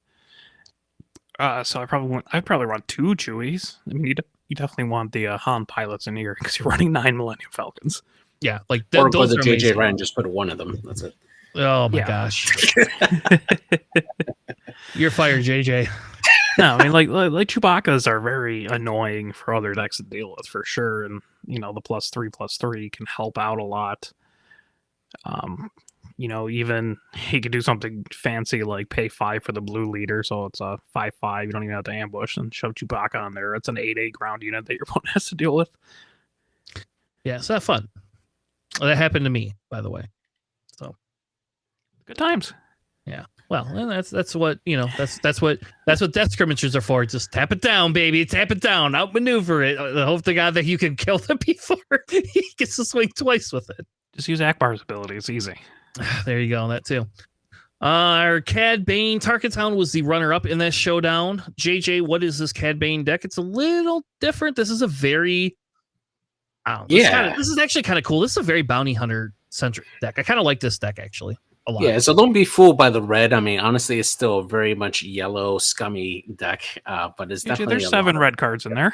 So I'd probably run 2 Chewies. I mean, you definitely want the Han pilots in here because you're running 9 Millennium Falcons. Yeah, like or go the JJ Ren, just put one of them. That's it. Oh my gosh! You're fired, JJ. No, I mean, like Chewbacca's are very annoying for other decks to deal with for sure, and the +3/+3 can help out a lot. Even he could do something fancy like pay 5 for the blue leader, so it's a 5/5. You don't even have to ambush and shove Chewbacca on there. It's an 8/8 ground unit that your opponent has to deal with. Yeah, it's not fun. That happened to me, by the way. So good times. Yeah. Well, that's what that's what death skirmishers are for. Just tap it down, baby. Tap it down. Outmaneuver it. Hope to God that you can kill them before he gets to swing twice with it. Just use Akbar's ability. It's easy. There you go. That too. Our Cad Bane Tarkatown was the runner-up in that showdown. JJ, what is this Cad Bane deck? It's a little different. This is a very this is actually kind of cool. This is a very bounty hunter centric deck. I kind of like this deck actually a lot. Yeah, so don't be fooled by the red. I mean, honestly, it's still a very much yellow, scummy deck, but it's definitely there's 7 red cards in there.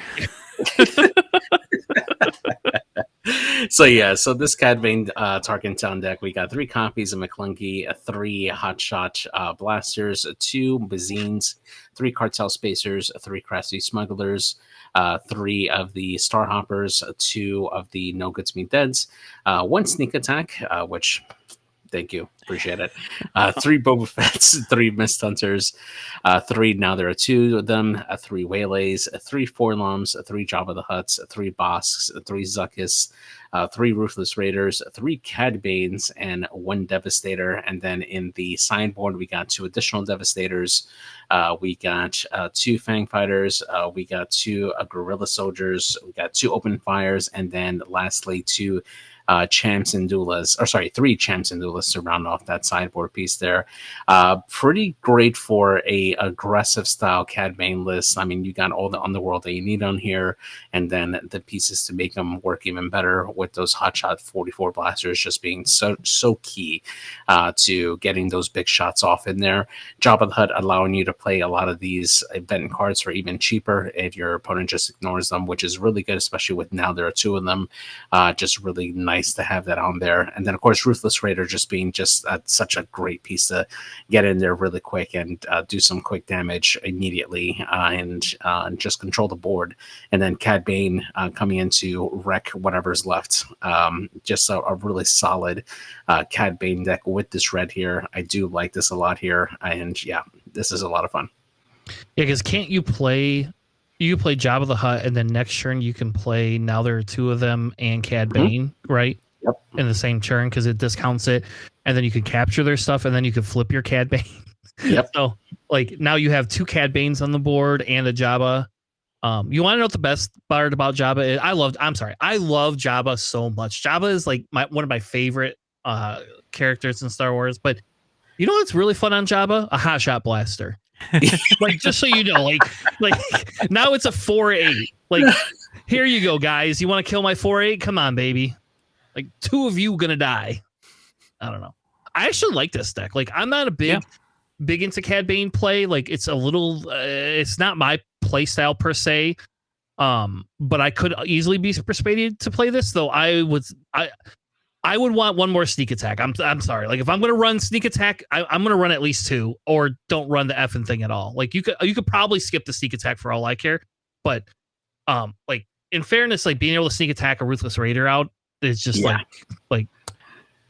So this Cad Bane Tarkin Town deck, we got 3 copies of McClunky, 3 Hotshot Blasters, 2 Bazines, 3 Cartel Spacers, 3 Crafty Smugglers, 3 of the Star Hoppers, 2 of the No Goods Mean Deads, 1 Sneak Attack, which... Thank you. Appreciate it. 3 Boba Fett's, 3 Mist Hunters, 3, now there are 2 of them, 3 Waylays, 3 Forlums, 3 Jabba the Hutts, 3 Bosks, 3 Zuckus, 3 Ruthless Raiders, 3 Cad Banes, and 1 Devastator. And then in the sideboard, we got 2 additional Devastators. We got 2 Fang Fighters. We got 2 Guerrilla Soldiers. We got 2 Open Fires. And then lastly, 2 champs and doulas, or sorry, 3 champs and doulas to round off that sideboard piece there. Pretty great for a aggressive style Cad Bane list. I mean, you got all the underworld that you need on here, and then the pieces to make them work even better with those hotshot 44 blasters just being so key to getting those big shots off in there. Jabba the Hutt allowing you to play a lot of these event cards for even cheaper if your opponent just ignores them, which is really good, especially with now there are 2 of them. Just really nice to have that on there. And then of course Ruthless Raider just being just such a great piece to get in there really quick and do some quick damage immediately and just control the board. And then Cad Bane coming in to wreck whatever's left. Just a really solid Cad Bane deck with this red here. I do like this a lot here, and yeah, this is a lot of fun. Yeah, because can't you play... You play Jabba the Hutt, and then next turn you can play, now there are 2 of them, and Cad Bane, right? Yep. In the same turn, because it discounts it, and then you can capture their stuff, and then you can flip your Cad Bane. Yep. So, like, now you have 2 Cad Banes on the board and a Jabba. You want to know what the best part about Jabba is? I love Jabba so much. Jabba is like one of my favorite characters in Star Wars, but you know what's really fun on Jabba? A hotshot blaster. Like, just so you know, like now it's a 4/8. Like, here you go, guys. You want to kill my 4/8? Come on, baby. Like, 2 of you gonna die. I don't know. I actually like this deck. Like, I'm not a big into Cad Bane play. Like, it's a little it's not my play style per se. But I could easily be persuaded to play this, though. I would want 1 more sneak attack. I'm sorry. Like, if I'm gonna run sneak attack, I'm gonna run at least 2, or don't run the effing thing at all. Like, you could probably skip the sneak attack for all I care. But like, in fairness, like, being able to sneak attack a Ruthless Raider out is just like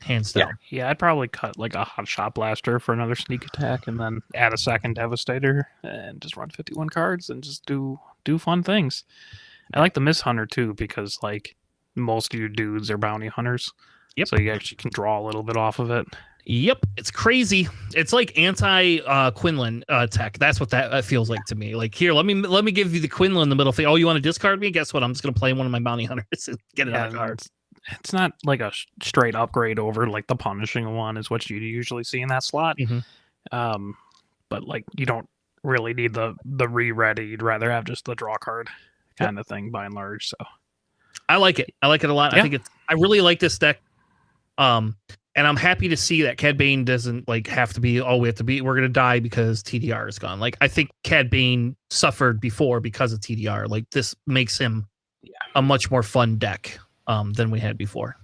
hands down. Yeah, I'd probably cut like a hotshot blaster for another sneak attack, and then add a second Devastator, and just run 51 cards and just do fun things. I like the Mist Hunter too, because like most of your dudes are bounty hunters. Yep. So you actually can draw a little bit off of it. Yep, it's crazy. It's like anti Quinlan tech. That's what that feels like to me. Like, here, let me give you the Quinlan in the middle. Oh, you want to discard me? Guess what? I'm just gonna play one of my bounty hunters and get it on a card. It's not like a straight upgrade over like the punishing one is what you usually see in that slot. Mm-hmm. But like, you don't really need the re-ready. You'd rather have just the draw card kind of thing by and large. So I like it. I like it a lot. Yeah. I really like this deck. And I'm happy to see that Cad Bane doesn't like have to be, we're going to die because TDR is gone. Like, I think Cad Bane suffered before because of TDR. Like, this makes him a much more fun deck than we had before.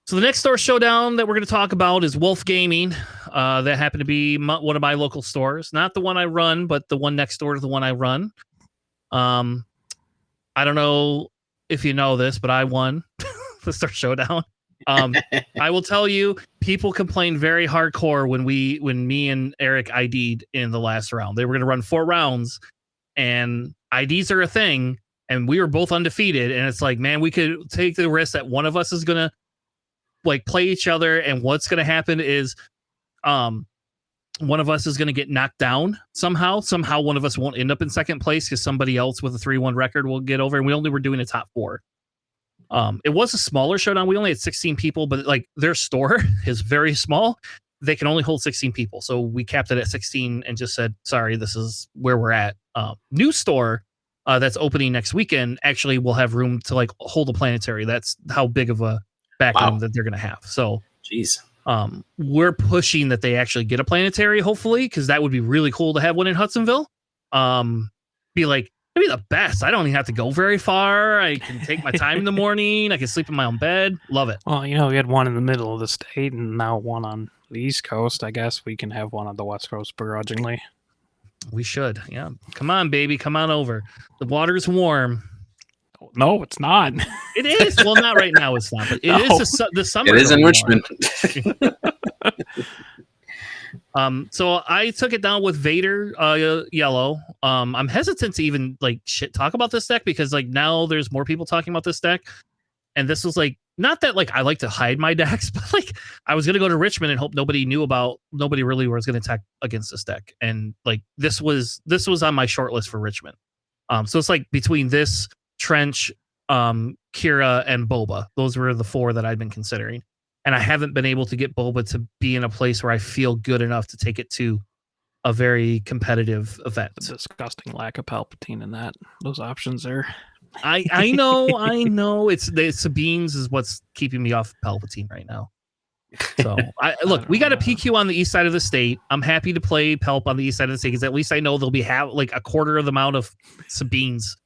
So the next store showdown that we're going to talk about is Wulf Gaming. That happened to be one of my local stores. Not the one I run, but the one next door to the one I run. I don't know if you know this, but I won the store showdown. I will tell you, people complained very hardcore when me and Eric ID'd in the last round. They were going to run 4 rounds, and IDs are a thing, and we were both undefeated. And it's like, man, we could take the risk that one of us is going to like play each other, and what's going to happen is one of us is going to get knocked down somehow. One of us won't end up in second place because somebody else with a 3-1 record will get over, and we only were doing a top 4. It was a smaller showdown. We only had 16 people, but like, their store is very small. They can only hold 16 people. So we capped it at 16 and just said, sorry, this is where we're at. New store that's opening next weekend actually will have room to like hold a planetary. That's how big of a backroom that they're going to have. So, jeez. We're pushing that they actually get a planetary, hopefully, because that would be really cool to have one in Hudsonville. Be like, It'd be the best. I don't even have to go very far. I can take my time in the morning. I can sleep in my own bed. Love it. Well, we had one in the middle of the state and now one on the East Coast. I guess we can have one on the West Coast begrudgingly. We should. Yeah. Come on, baby. Come on over. The water's warm. No, it's not. It is. Well, not right now. It's not. But it is the summer. It is in Richmond. So I took it down with Vader yellow. I'm hesitant to even talk about this deck because now there's more people talking about this deck, and this was not that I like to hide my decks, but I was gonna go to Richmond and hope nobody really was gonna attack against this deck, and this was on my short list for Richmond. So it's between this, Trench, Kira, and Boba. Those were the 4 that I'd been considering. And I haven't been able to get Boba to be in a place where I feel good enough to take it to a very competitive event. The disgusting lack of Palpatine in those options there. I know. It's the Sabines is what's keeping me off Palpatine right now. So we got a PQ on the east side of the state. I'm happy to play Palp on the east side of the state because at least I know they'll be a quarter of the amount of Sabines.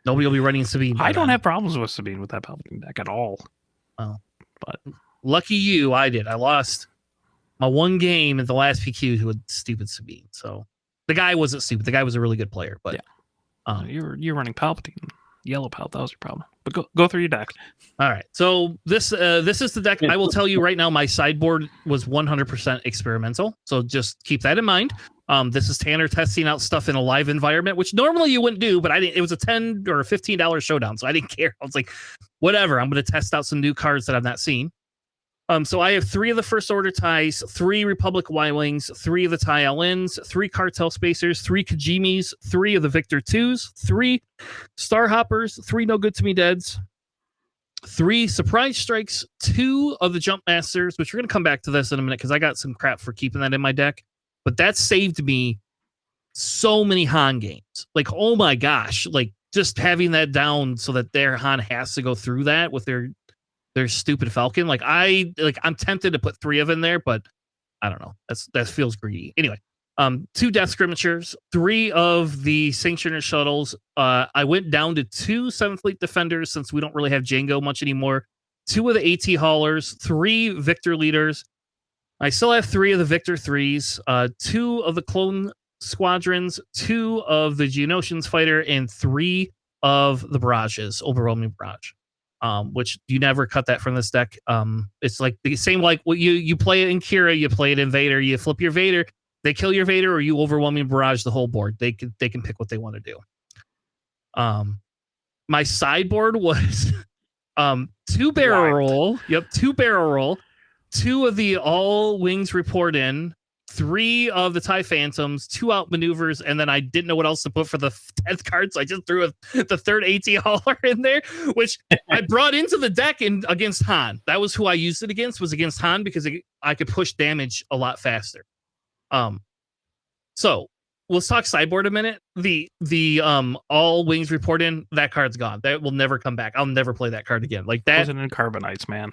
Nobody will be running Sabine. I don't have problems with Sabine with that Palpatine deck at all. Oh, but lucky you, I did. I lost my one game in the last PQ to a stupid Sabine. So the guy wasn't stupid. The guy was a really good player. But yeah, you're running Palpatine, yellow Palp. That was your problem. But go through your deck. All right. So this is the deck. I will tell you right now, my sideboard was 100% experimental. So just keep that in mind. This is Tanner testing out stuff in a live environment, which normally you wouldn't do, but I didn't. It was a $10 or $15 showdown, so I didn't care. I was like, whatever. I'm going to test out some new cards that I've not seen. So I have 3 of the First Order ties, 3 Republic Y-Wings, 3 of the TIE LNs, 3 Cartel Spacers, 3 Kajimis, 3 of the Victor 2s, 3 Starhoppers, 3 No Good To Me Deads, 3 Surprise Strikes, 2 of the Jump Masters, which we're going to come back to this in a minute because I got some crap for keeping that in my deck. But that saved me so many Han games. Oh my gosh. Just having that down so that their Han has to go through that with their stupid Falcon. I'm tempted to put 3 of in there, but I don't know. That feels greedy. Anyway, 2 Death Skirmishers, 3 of the Sanctioner Shuttles. I went down to 2 7th Fleet Defenders since we don't really have Jango much anymore. 2 of the AT Haulers, 3 Victor Leaders. I still have 3 of the Victor 3s, 2 of the Clone Squadrons, 2 of the Geonosians Fighter, and 3 of the Barrages, Overwhelming Barrage. Which you never cut that from this deck. It's the same you play it in Kira, you play it in Vader, you flip your Vader, they kill your Vader, or you Overwhelming Barrage the whole board. They can pick what they want to do. My sideboard was 2 barrel roll. Yep, 2 barrel roll. 2 of the all wings report in, 3 of the TIE Phantoms, 2 outmaneuvers, and then I didn't know what else to put for the 10th card, so I just threw the 3rd AT Hauler in there, which I brought into the deck against Han. That was who I used it against, Han, because I could push damage a lot faster. So let's talk sideboard a minute. The all wings report in, that card's gone. That will never come back. I'll never play that card again. That wasn't in Carbonites, man.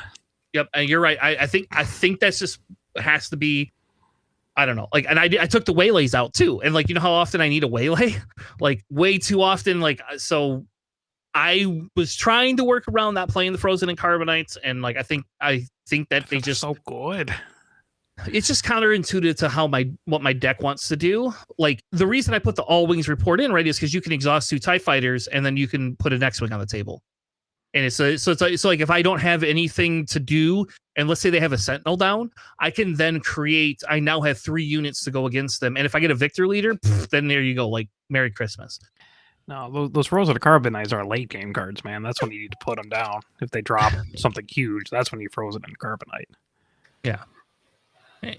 Yep, and you're right. I think that's just has to be. I don't know. And I took the waylays out too, and you know how often I need a waylay, way too often. So I was trying to work around that playing the Frozen and Carbonites, and I think that they just so good. It's just counterintuitive to what my deck wants to do. The reason I put the all wings report in, right, is because you can exhaust 2 TIE fighters and then you can put an X-wing on the table. And it's if I don't have anything to do, and let's say they have a Sentinel down, I can then I now have 3 units to go against them. And if I get a Victor Leader, then there you go, Merry Christmas. No, those Frozen Carbonites are late game cards, man. That's when you need to put them down. If they drop something huge, that's when you Frozen and Carbonite. Yeah.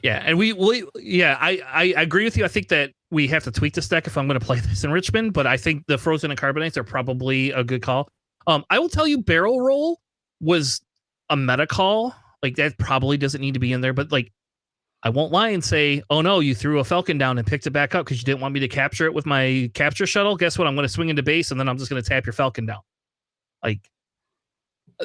Yeah, and I agree with you. I think that we have to tweak this deck if I'm going to play this in Richmond, but I think the Frozen and Carbonites are probably a good call. I will tell you, barrel roll was a meta call. That probably doesn't need to be in there, but I won't lie and say, oh no, you threw a Falcon down and picked it back up because you didn't want me to capture it with my capture shuttle. Guess what? I'm going to swing into base and then I'm just going to tap your Falcon down.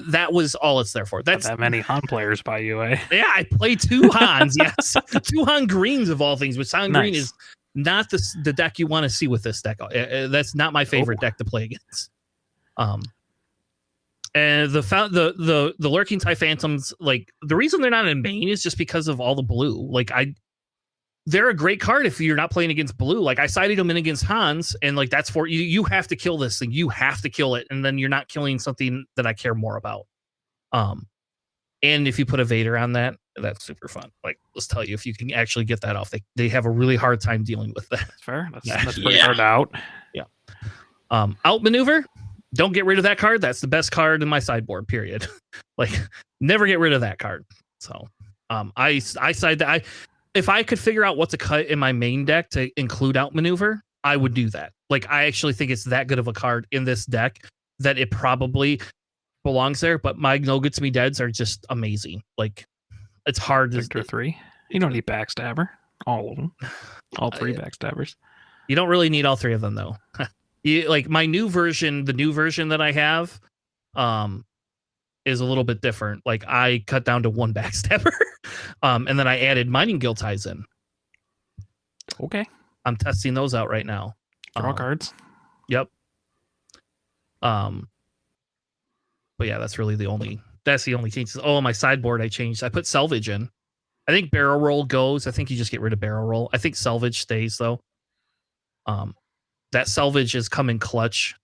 That was all it's there for. That's not that many Han players by you, eh? Yeah, I play 2 Hans. Yes, 2 Han Greens of all things. Which Han Green is not the deck you want to see with this deck. That's not my favorite deck to play against. And the Lurking TIE Phantoms, like the reason they're not in main is just because of all the blue. Like they're a great card if you're not playing against blue. Like I sided them in against Hans, and like that's for you. You have to kill this thing. You have to kill it, and then you're not killing something that I care more about. And if you put a Vader on that, that's super fun. Like let's tell you, if you can actually get that off, they have a really hard time dealing with that. That's fair. That's pretty hard out. Yeah. Outmaneuver. Don't get rid of that card. That's the best card in my sideboard. Period. Like never get rid of that card. So I side that if I could figure out what to cut in my main deck to include Outmaneuver, I would do that. Like I actually think it's that good of a card in this deck that it probably belongs there. But my No Good to Me Deads are just amazing. Like it's hard. Victor 3. You don't need Backstabber. All of them. All 3 Backstabbers. You don't really need all 3 of them though. Like my new version, the new version that I have, is a little bit different. Like I cut down to 1 Backstabber, and then I added Mining Guild ties in. Okay, I'm testing those out right now. Draw cards. Yep. But yeah, that's really the only changes. Oh, my sideboard I changed. I put Salvage in. I think Barrel Roll goes. I think you just get rid of Barrel Roll. I think Salvage stays though. That Salvage has come in clutch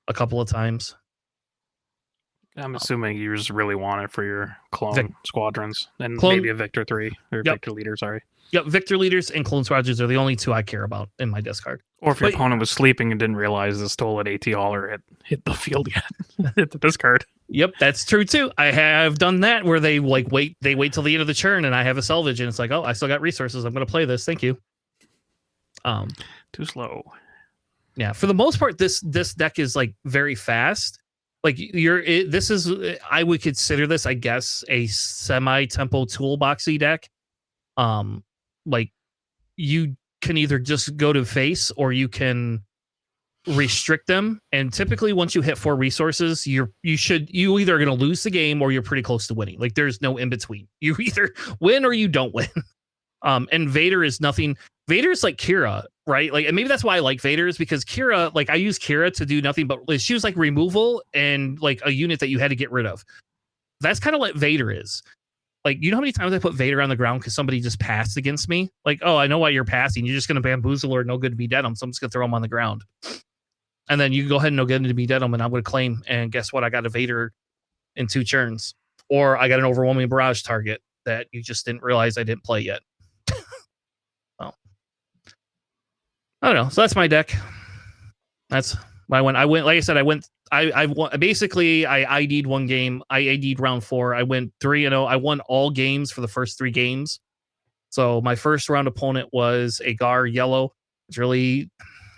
a couple of times. I'm assuming you just really want it for your clone squadrons and maybe a Victor 3 or Victor Leader, sorry. Yep, Victor Leaders and Clone Squadrons are the only 2 I care about in my discard. Or if your opponent was sleeping and didn't realize the stolen AT hauler hit the field yet. Hit the discard. Yep, that's true too. I have done that where they wait till the end of the turn and I have a Salvage and it's like, oh, I still got resources. I'm gonna play this. Thank you. Too slow. Yeah, for the most part, this deck is like very fast. Like I would consider this, I guess, a semi-tempo toolboxy deck. Like you can either just go to face or you can restrict them. And typically, once you hit 4 resources, you either are going to lose the game or you're pretty close to winning. Like there's no in between. You either win or you don't win. And Vader is nothing. Vader's like Kira, right? Like, and maybe that's why I like Vader is because Kira, like I use Kira to do nothing but she was like removal and like a unit that you had to get rid of. That's kind of what Vader is. Like, you know how many times I put Vader on the ground because somebody just passed against me? Like, oh, I know why you're passing. You're just going to bamboozle or No Good to Be Dead him. So I'm just going to throw him on the ground. And then you go ahead and No Good to Be Dead him and I'm going to claim. And guess what? I got a Vader in 2 turns. Or I got an Overwhelming Barrage target that you just didn't realize I didn't play yet. I don't know. So that's my deck. That's my one. I went, like I said, I basically I ID'd 1 game. I ID'd round 4. I went 3-0. I won all games for the first 3 games. So my first round opponent was a Gar Yellow. It's really,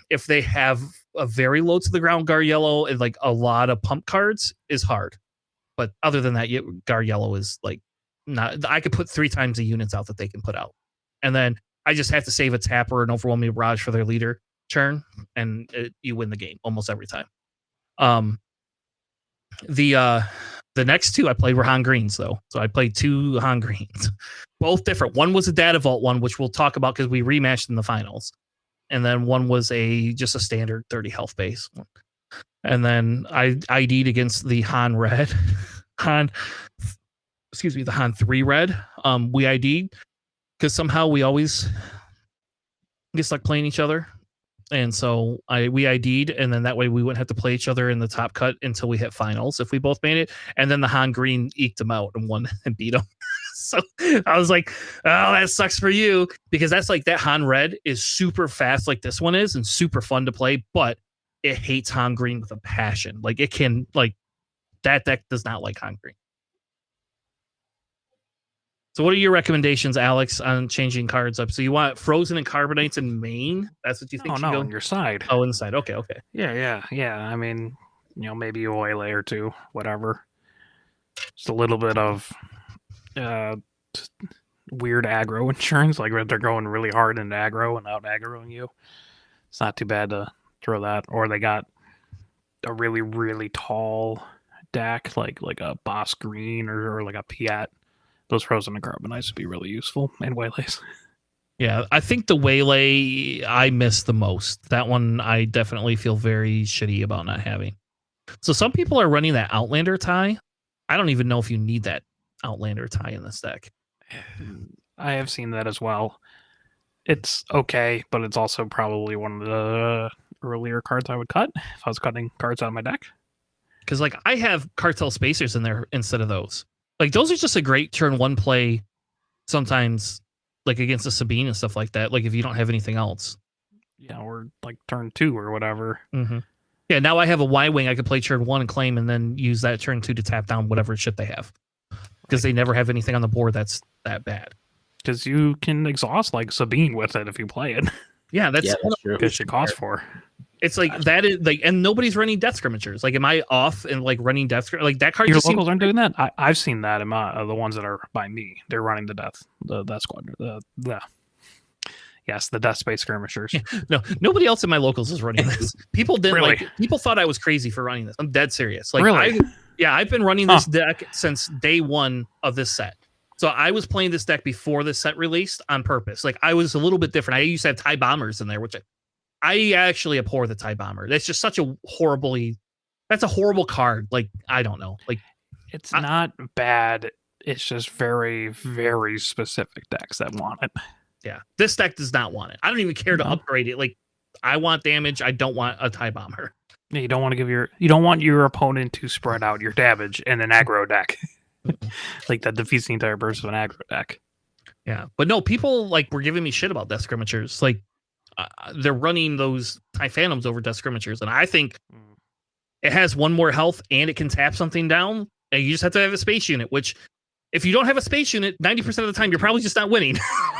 if they have a very low to the ground Gar Yellow and like a lot of pump cards is hard. But other than that, Gar Yellow is like not, I could put 3 times the units out that they can put out. And then I just have to save a tapper and Overwhelming Barrage for their leader turn, and you win the game almost every time. The next 2 I played were Han Greens though, so I played 2 Han Greens, both different. One was a Data Vault one, which we'll talk about because we rematched in the finals, and then one was just a standard 30 health base. And then I ID'd against the Han Red, the Han 3 Red. We ID'd. Because somehow we always get stuck playing each other. And so we ID'd, and then that way we wouldn't have to play each other in the top cut until we hit finals if we both made it. And then the Han Green eked him out and won and beat him. So I was like, oh, that sucks for you. Because that's like that Han Red is super fast like this one is and super fun to play, but it hates Han Green with a passion. Like it can, like that deck does not like Han Green. So what are your recommendations, Alex, on changing cards up? So you want Frozen and Carbonates in main? That's what you think? Oh, no, on your side. Oh, inside. Okay. Yeah. I mean, maybe a Waylay or 2, whatever. Just a little bit of weird aggro insurance, like they're going really hard into aggro and out aggroing you. It's not too bad to throw that. Or they got a really, really tall deck, like a Boss Green or like a Piat. Those Frozen and Carbonites would be really useful in Waylays. Yeah, I think the Waylay I miss the most. That one I definitely feel very shitty about not having. So some people are running that Outlander tie. I don't even know if you need that Outlander tie in this deck. I have seen that as well. It's okay, but it's also probably one of the earlier cards I would cut if I was cutting cards out of my deck. Because like I have Cartel Spacers in there instead of those. Like those are just a great turn one play sometimes, like against a Sabine and stuff like that. Like if you don't have anything else. Yeah, or like turn 2 or whatever. Mm-hmm. Yeah, now I have a Y-Wing. I could play turn 1 and claim and then use that turn 2 to tap down whatever shit they have. Because they never have anything on the board that's that bad. Because you can exhaust like Sabine with it if you play it. Yeah, that's true. Because she costs 4. It's like that is like, and nobody's running Death Scrimagers. Like, am I off and like running Death Scrimagers? Like that card. Your locals aren't doing that. I've seen that in my the ones that are by me. They're running the Death Squad. Yes, the Death Space Skirmishers. No, nobody else in my locals is running this. People didn't Really? like. People thought I was crazy for running this. I'm dead serious. Like, Really? I've been running this deck since day one of this set. So I was playing this deck before this set released on purpose. Like I was a little bit different. I used to have TIE Bombers in there, which I actually abhor the TIE Bomber. That's just such a that's a horrible card. Like, I don't know. Like, It's not bad. It's just very, very specific decks that want it. yeah, this deck does not want it. I don't even care to upgrade it. Like, I want damage. I don't want a TIE Bomber. You don't want to you don't want your opponent to spread out your damage in an aggro deck. Like that defeats the entire burst of an aggro deck. Yeah, but no, people like were giving me shit about Death Scrimagers. Like, they're running those TIE Phantoms over Death Scrimagers, and I think it has 1 more health and it can tap something down. And you just have to have a space unit, which if you don't have a space unit, 90% of the time you're probably just not winning.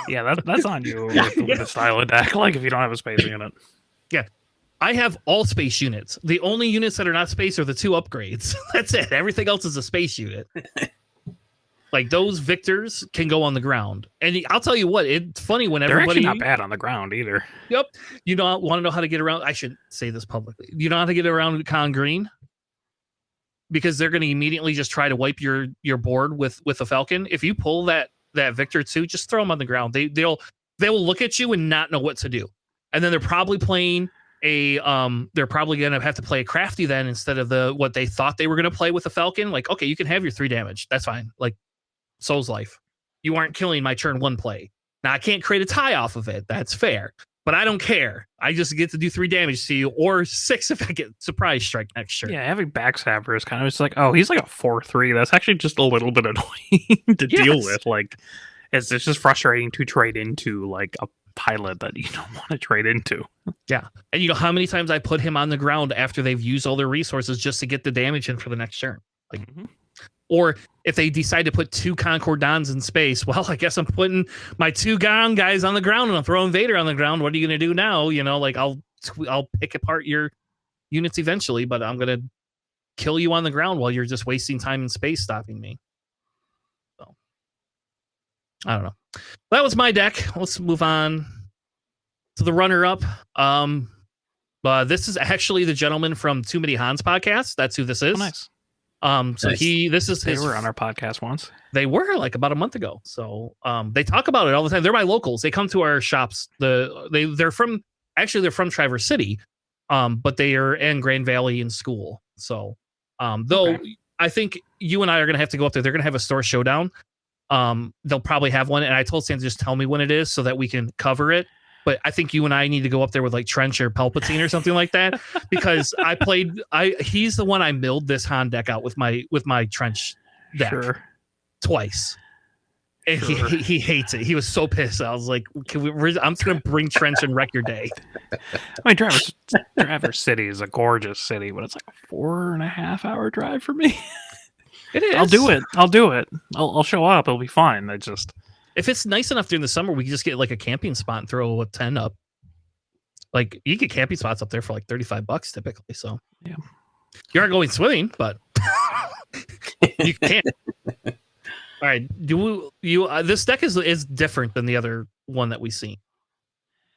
Yeah, that's on you with the style of deck. Like if you don't have a space unit. Yeah. I have all space units. The only units that are not space are the 2 upgrades. That's it. Everything else is a space unit. Like those Victors can go on the ground. And I'll tell you what, it's funny when They're everybody... actually not bad on the ground either. Yep. You don't want to know how to get around... I should say this publicly. You know how to get around Con Green? Because they're going to immediately just try to wipe your board with a Falcon. If you pull that Victor 2, just throw them on the ground. They will look at you and not know what to do. And then they're probably playing they're probably going to have to play a crafty then instead of what they thought they were going to play with a Falcon. Like, okay, you can have your 3 damage. That's fine. Like, Soul's Life. You aren't killing my turn 1 play. Now, I can't create a tie off of it. That's fair. But I don't care. I just get to do 3 damage to you, or 6 if I get Surprise Strike next turn. Yeah, having Backstabber is kind of just like, oh, he's like a 4/3. That's actually just a little bit annoying to deal with. Like, it's just frustrating to trade into like a pilot that you don't want to trade into. Yeah. And you know how many times I put him on the ground after they've used all their resources just to get the damage in for the next turn. Like, or if they decide to put 2 Concord Dons in space, well, I guess I'm putting my 2 Gon guys on the ground and I'm throwing Vader on the ground. What are you going to do now? You know, like I'll pick apart your units eventually, but I'm going to kill you on the ground while you're just wasting time in space stopping me. So I don't know. That was my deck. Let's move on to the runner-up. This is actually the gentleman from Too Many Hans podcast. That's who this is. Oh, nice. So nice. They were on our podcast once. They were like about a month ago. So they talk about it all the time. They're my locals. They come to our shops. They're from Traverse City, but they are in Grand Valley in school. So though I think you and I are gonna have to go up there. They're gonna have a store showdown. They'll probably have one, and I told Sam to just tell me when it is so that we can cover it. But I think you and I need to go up there with like Trench or Palpatine or something like that, because he's the one I milled this Han deck out with my Trench deck twice. And he hates it. He was so pissed. I was like, I'm just going to bring Trench and wreck your day. I mean, Traverse City is a gorgeous city, but it's like a 4.5-hour drive for me. It is. I'll do it. I'll show up. It'll be fine. If it's nice enough during the summer, we can just get like a camping spot and throw a tent up. Like you get camping spots up there for like $35 typically. So yeah, you aren't going swimming, but you can. All right. This deck is different than the other one that we've seen.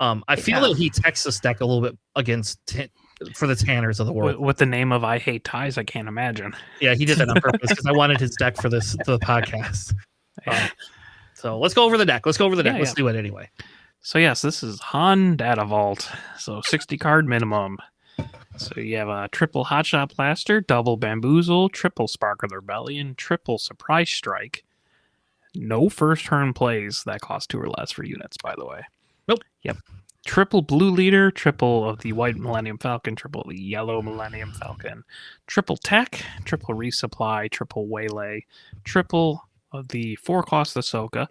I feel that he texts this deck a little bit for the Tanners of the world. With the name of I Hate Ties, I can't imagine. Yeah, he did that on purpose because I wanted his deck for the podcast. So let's go over the deck. Let's do it anyway. So yes, this is Han Data Vault. So 60 card minimum. So you have a triple Hotshot Blaster, double Bamboozle, triple Spark of the Rebellion, triple Surprise Strike. No first turn plays that cost 2 or less for units, by the way. Nope. Yep. Triple Blue Leader, triple of the White Millennium Falcon, triple of the Yellow Millennium Falcon, triple Tech, triple Resupply, triple Waylay, triple of the 4-cost Ahsoka,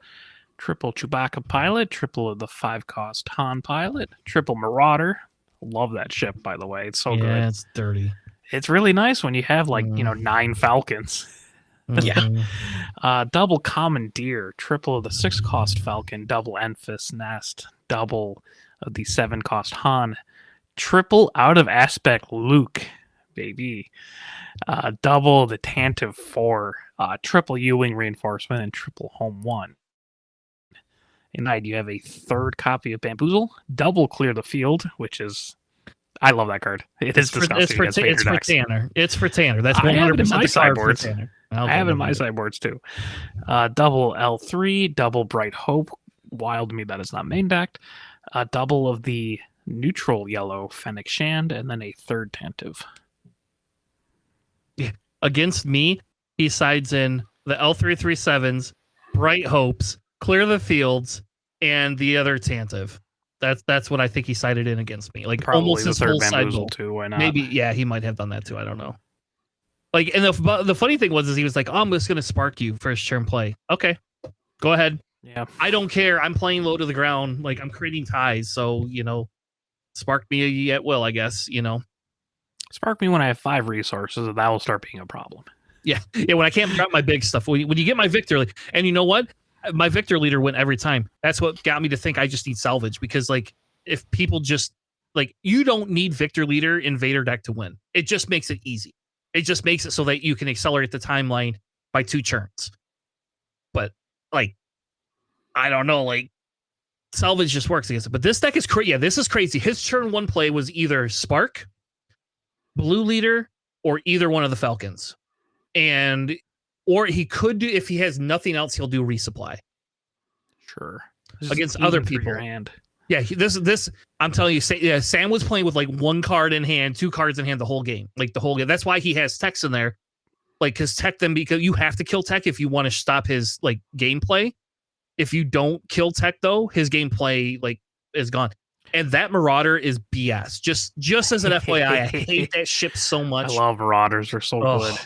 triple Chewbacca Pilot, triple of the 5-cost Han Pilot, triple Marauder. Love that ship, by the way. It's so good. Yeah, it's dirty. It's really nice when you have 9 Falcons. Yeah. Double Commandeer, triple of the 6-cost Falcon, double Enfys Nest, double of the 7-cost Han, triple Out of Aspect Luke, baby, double the Tantive 4, triple U-Wing Reinforcement, and triple Home 1. And night you have a 3rd copy of Bamboozle, double Clear the Field, which is, I love that card. It is disgusting. It's for Tanner. It's for Tanner. That's 100% the card for Tanner. I have it in my sideboards too. Double L3, double Bright Hope. Wild me, that is not main decked. Double of the neutral yellow Fennec Shand, and then a 3rd Tantive. Yeah. Against me, he sides in the L337s, Bright Hopes, Clear the Fields, and the other Tantive. That's what I think he sided in against me. Like Probably almost the his 3rd whole Bamboozle sideboard. too. Why not? Maybe, yeah, he might have done that too. I don't know. Like, and the funny thing was, is he was like, "Oh, I'm just gonna spark you first turn play." Okay, go ahead. Yeah, I don't care. I'm playing low to the ground. Like I'm creating ties, so spark me at will. I guess spark me when I have 5 resources, and that will start being a problem. Yeah. When I can't drop my big stuff. When you get my victor, and you know what, my victor leader win every time. That's what got me to think I just need salvage, because if people just you don't need victor leader in Vader deck to win. It just makes it easy. It just makes it so that you can accelerate the timeline by 2 turns. But I don't know, salvage just works against it. But this deck is crazy. Yeah, this is crazy. His turn 1 play was either Spark, Blue Leader, or either one of the Falcons. Or he could do, if he has nothing else, he'll do Resupply. Sure. Against other people. Your hand. Yeah, this I'm telling you, Sam was playing with 1 card in hand, 2 cards in hand the whole game. The whole game. That's why he has Techs in there. Because Tech them, because you have to kill Tech if you want to stop his gameplay. If you don't kill Tech though, his gameplay is gone. And that Marauder is BS. Just as an FYI, I hate that ship so much. I love Marauders. They're so good.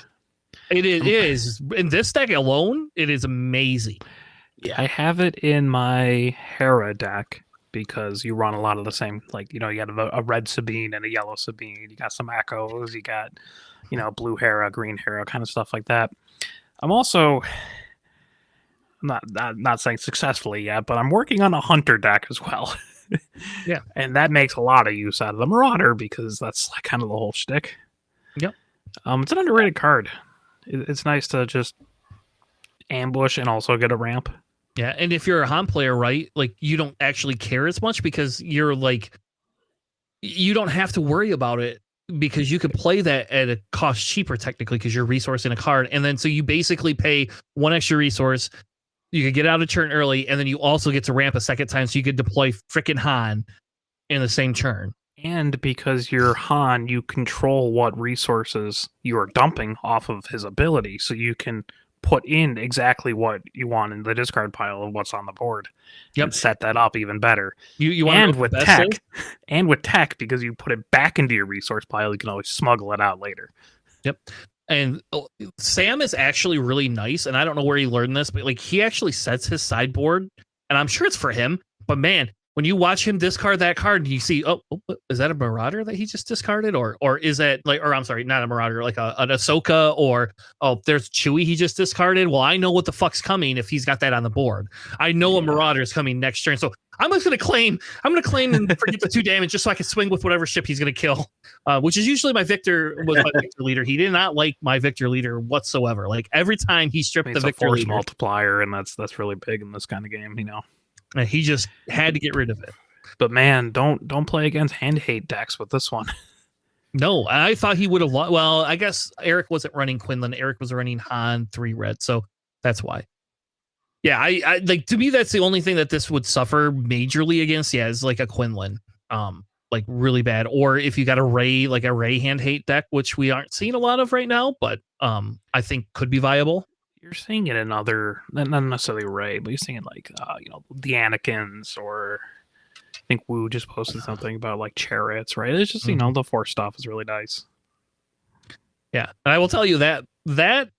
It is. In this deck alone, it is amazing. Yeah, I have it in my Hera deck because you run a lot of the same. You got a red Sabine and a yellow Sabine. You got some Echoes. You got, blue Hera, green Hera, kind of stuff like that. I'm also not saying successfully yet, but I'm working on a Hunter deck as well. Yeah, and that makes a lot of use out of the Marauder because that's kind of the whole shtick. Yep. It's an underrated card. It's nice to just ambush and also get a ramp. Yeah, and if you're a Han player, right, you don't actually care as much because you're you don't have to worry about it because you could play that at a cost cheaper technically because you're resourcing a card, and then so you basically pay 1 extra resource. You could get out of turn early, and then you also get to ramp a second time, so you could deploy frickin' Han in the same turn. And because you're Han, you control what resources you are dumping off of his ability, so you can put in exactly what you want in the discard pile of what's on the board. Yep. And set that up even better. You and with tech, because you put it back into your resource pile, you can always smuggle it out later. Yep. And Sam is actually really nice, and I don't know where he learned this, but he actually sets his sideboard, and I'm sure it's for him. But man, when you watch him discard that card, you see, oh, is that a Marauder that he just discarded, or is that or I'm sorry, not a Marauder, an Ahsoka, or there's Chewie he just discarded. Well, I know what the fuck's coming if he's got that on the board. I know a Marauder is coming next turn, so I'm gonna claim and forget the 2 damage just so I can swing with whatever ship he's gonna kill, which is usually my victor leader. He did not like my victor leader whatsoever. Every time he stripped the victor force leader multiplier, and that's really big in this kind of game, And he just had to get rid of it. But man, don't play against hand hate decks with this one. No, I thought he would have lost. Well, I guess Eric wasn't running Quinlan. Eric was running Han 3 red, so that's why. Yeah, I like, to me that's the only thing that this would suffer majorly against. Yeah, is like a Quinlan, like really bad. Or if you got a Ray, like a Ray hand hate deck, which we aren't seeing a lot of right now, but I think could be viable. You're seeing it in other, not necessarily Ray, but you're seeing it like the Anakins, or I think Wu just posted something about like chariots, right? It's just the Force stuff is really nice. Yeah, and I will tell you that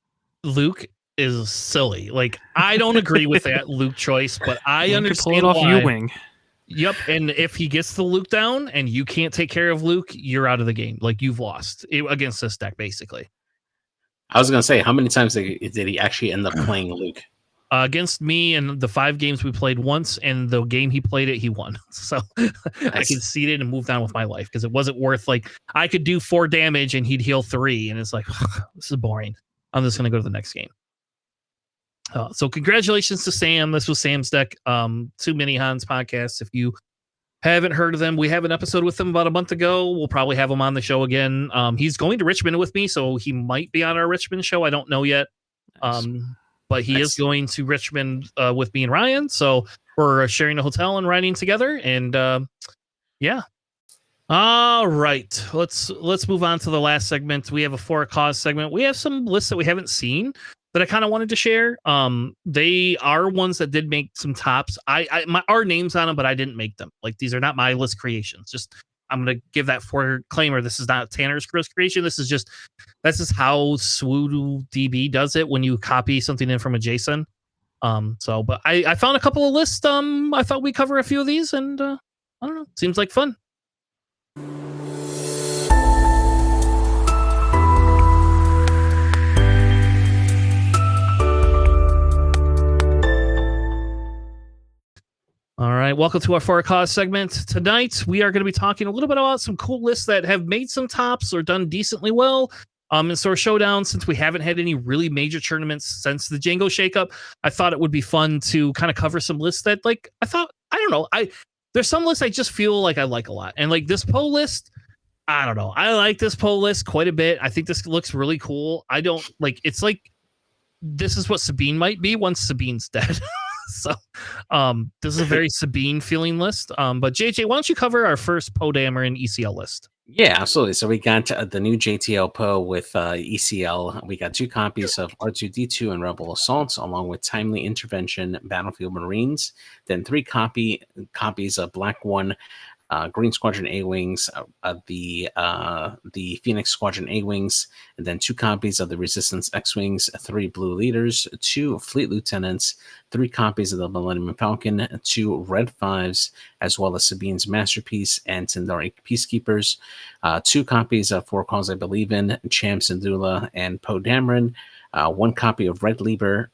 Luke is silly. Like, I don't agree with that Luke choice, but I understand pull it off why. U-wing. Yep, and if he gets the Luke down and you can't take care of Luke, you're out of the game. Like, you've lost against this deck, basically. I was gonna say, how many times did he actually end up playing Luke? Against me in the 5 games we played once, and the game he played it, he won. So I conceded and moved on with my life because it wasn't worth, like, I could do 4 damage and he'd heal 3, and it's like, this is boring. I'm just gonna go to the next game. So congratulations to Sam. This was Sam's deck. 2 Mini Hans podcasts. If you haven't heard of them, we have an episode with him about a month ago. We'll probably have him on the show again. He's going to Richmond with me, so he might be on our Richmond show. I don't know yet. Nice. But he is going to Richmond with me and Ryan. So we're sharing a hotel and riding together. And yeah. All right. Let's move on to the last segment. We have a For a Cause segment. We have some lists that we haven't seen that I kind of wanted to share. They are ones that did make some tops. Our names on them, but I didn't make them. Like, these are not my list creations. Just, I'm gonna give that disclaimer. This is not Tanner's list creation. This is how Swoodle DB does it when you copy something in from a JSON. But I found a couple of lists. I thought we'd cover a few of these, and I don't know. Seems like fun. All right, welcome to our For a Cause segment. Tonight, we are going to be talking a little bit about some cool lists that have made some tops or done decently well. In Store Showdown, since we haven't had any really major tournaments since the Django shakeup, I thought it would be fun to kind of cover some lists that, like, there's some lists I just feel like I like a lot. And like this Poe list, I don't know. I like this Poe list quite a bit. I think this looks really cool. It's like, this is what Sabine might be once Sabine's dead. So this is a very Sabine feeling list. But JJ, why don't you cover our first Poe Dameron ECL list? Yeah, absolutely. So we got the new JTL Poe with ECL. We got 2 copies of R2D2 and Rebel Assault, along with Timely Intervention Battlefield Marines. Then 3 copies of Black One, Green Squadron A-Wings, the Phoenix Squadron A-Wings, and then 2 copies of the Resistance X-Wings, 3 Blue Leaders, 2 Fleet Lieutenants, 3 copies of the Millennium Falcon, 2 Red 5s, as well as Sabine's Masterpiece and Sindari Peacekeepers, 2 copies of For a Cause I Believe In, Cham Syndulla, and Poe Dameron, 1 copy of Red Leader,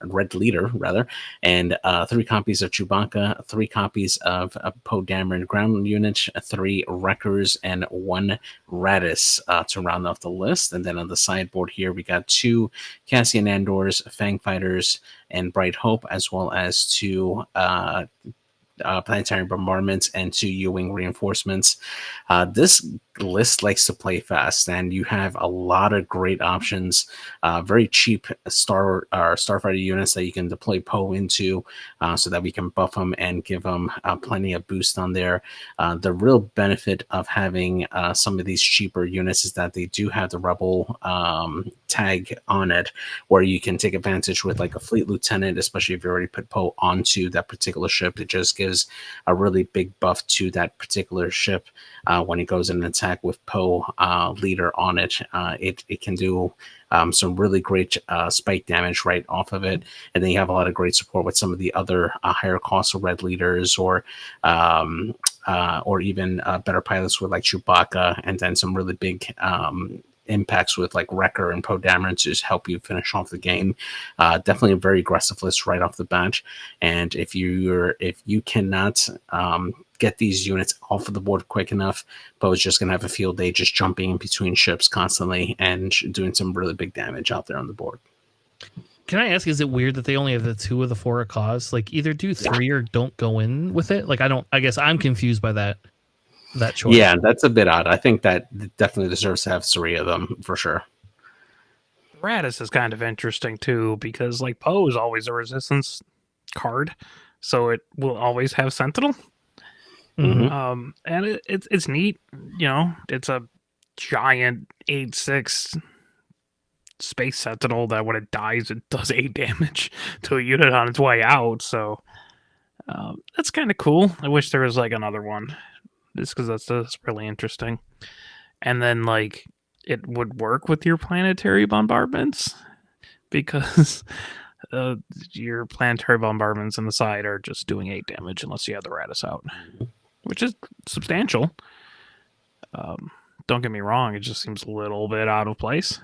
and 3 copies of Chewbacca, 3 copies of Poe Dameron Ground Unit, 3 Wreckers, and 1 Radis to round off the list. And then on the sideboard here, we got 2 Cassian Andors, Fang Fighters, and Bright Hope, as well as 2 Planetary Bombardments and 2 U-Wing Reinforcements. This list likes to play fast, and you have a lot of great options, very cheap starfighter units that you can deploy Poe into, so that we can buff them and give them plenty of boost on there. The real benefit of having some of these cheaper units is that they do have the Rebel tag on it, where you can take advantage with like a Fleet Lieutenant, especially if you already put Poe onto that particular ship. It just gives a really big buff to that particular ship when it goes in an attack with Poe leader on it. It can do some really great spike damage right off of it, and then you have a lot of great support with some of the other higher cost Red Leaders, or even better pilots with like Chewbacca, and then some really big impacts with like Wrecker and Poe Dameron to just help you finish off the game. Definitely a very aggressive list right off the bat. And if you cannot get these units off of the board quick enough, Poe's just gonna have a field day just jumping in between ships constantly and doing some really big damage out there on the board. Can I ask, is it weird that they only have the 2 of the For a Cause? Like, either do 3 or don't go in with it. Like, I guess I'm confused by that choice. Yeah, that's a bit odd. I think that definitely deserves to have 3 of them for sure. Radis is kind of interesting too, because like Poe is always a resistance card, so it will always have Sentinel. And it's neat. You know, it's a giant 8/6 space sentinel that when it dies, it does 8 damage to a unit on its way out. So that's kind of cool. I wish there was like another one, just because that's really interesting. And then like it would work with your planetary bombardments, because your planetary bombardments on the side are just doing 8 damage unless you have the Radis out, which is substantial. Don't get me wrong, it just seems a little bit out of place.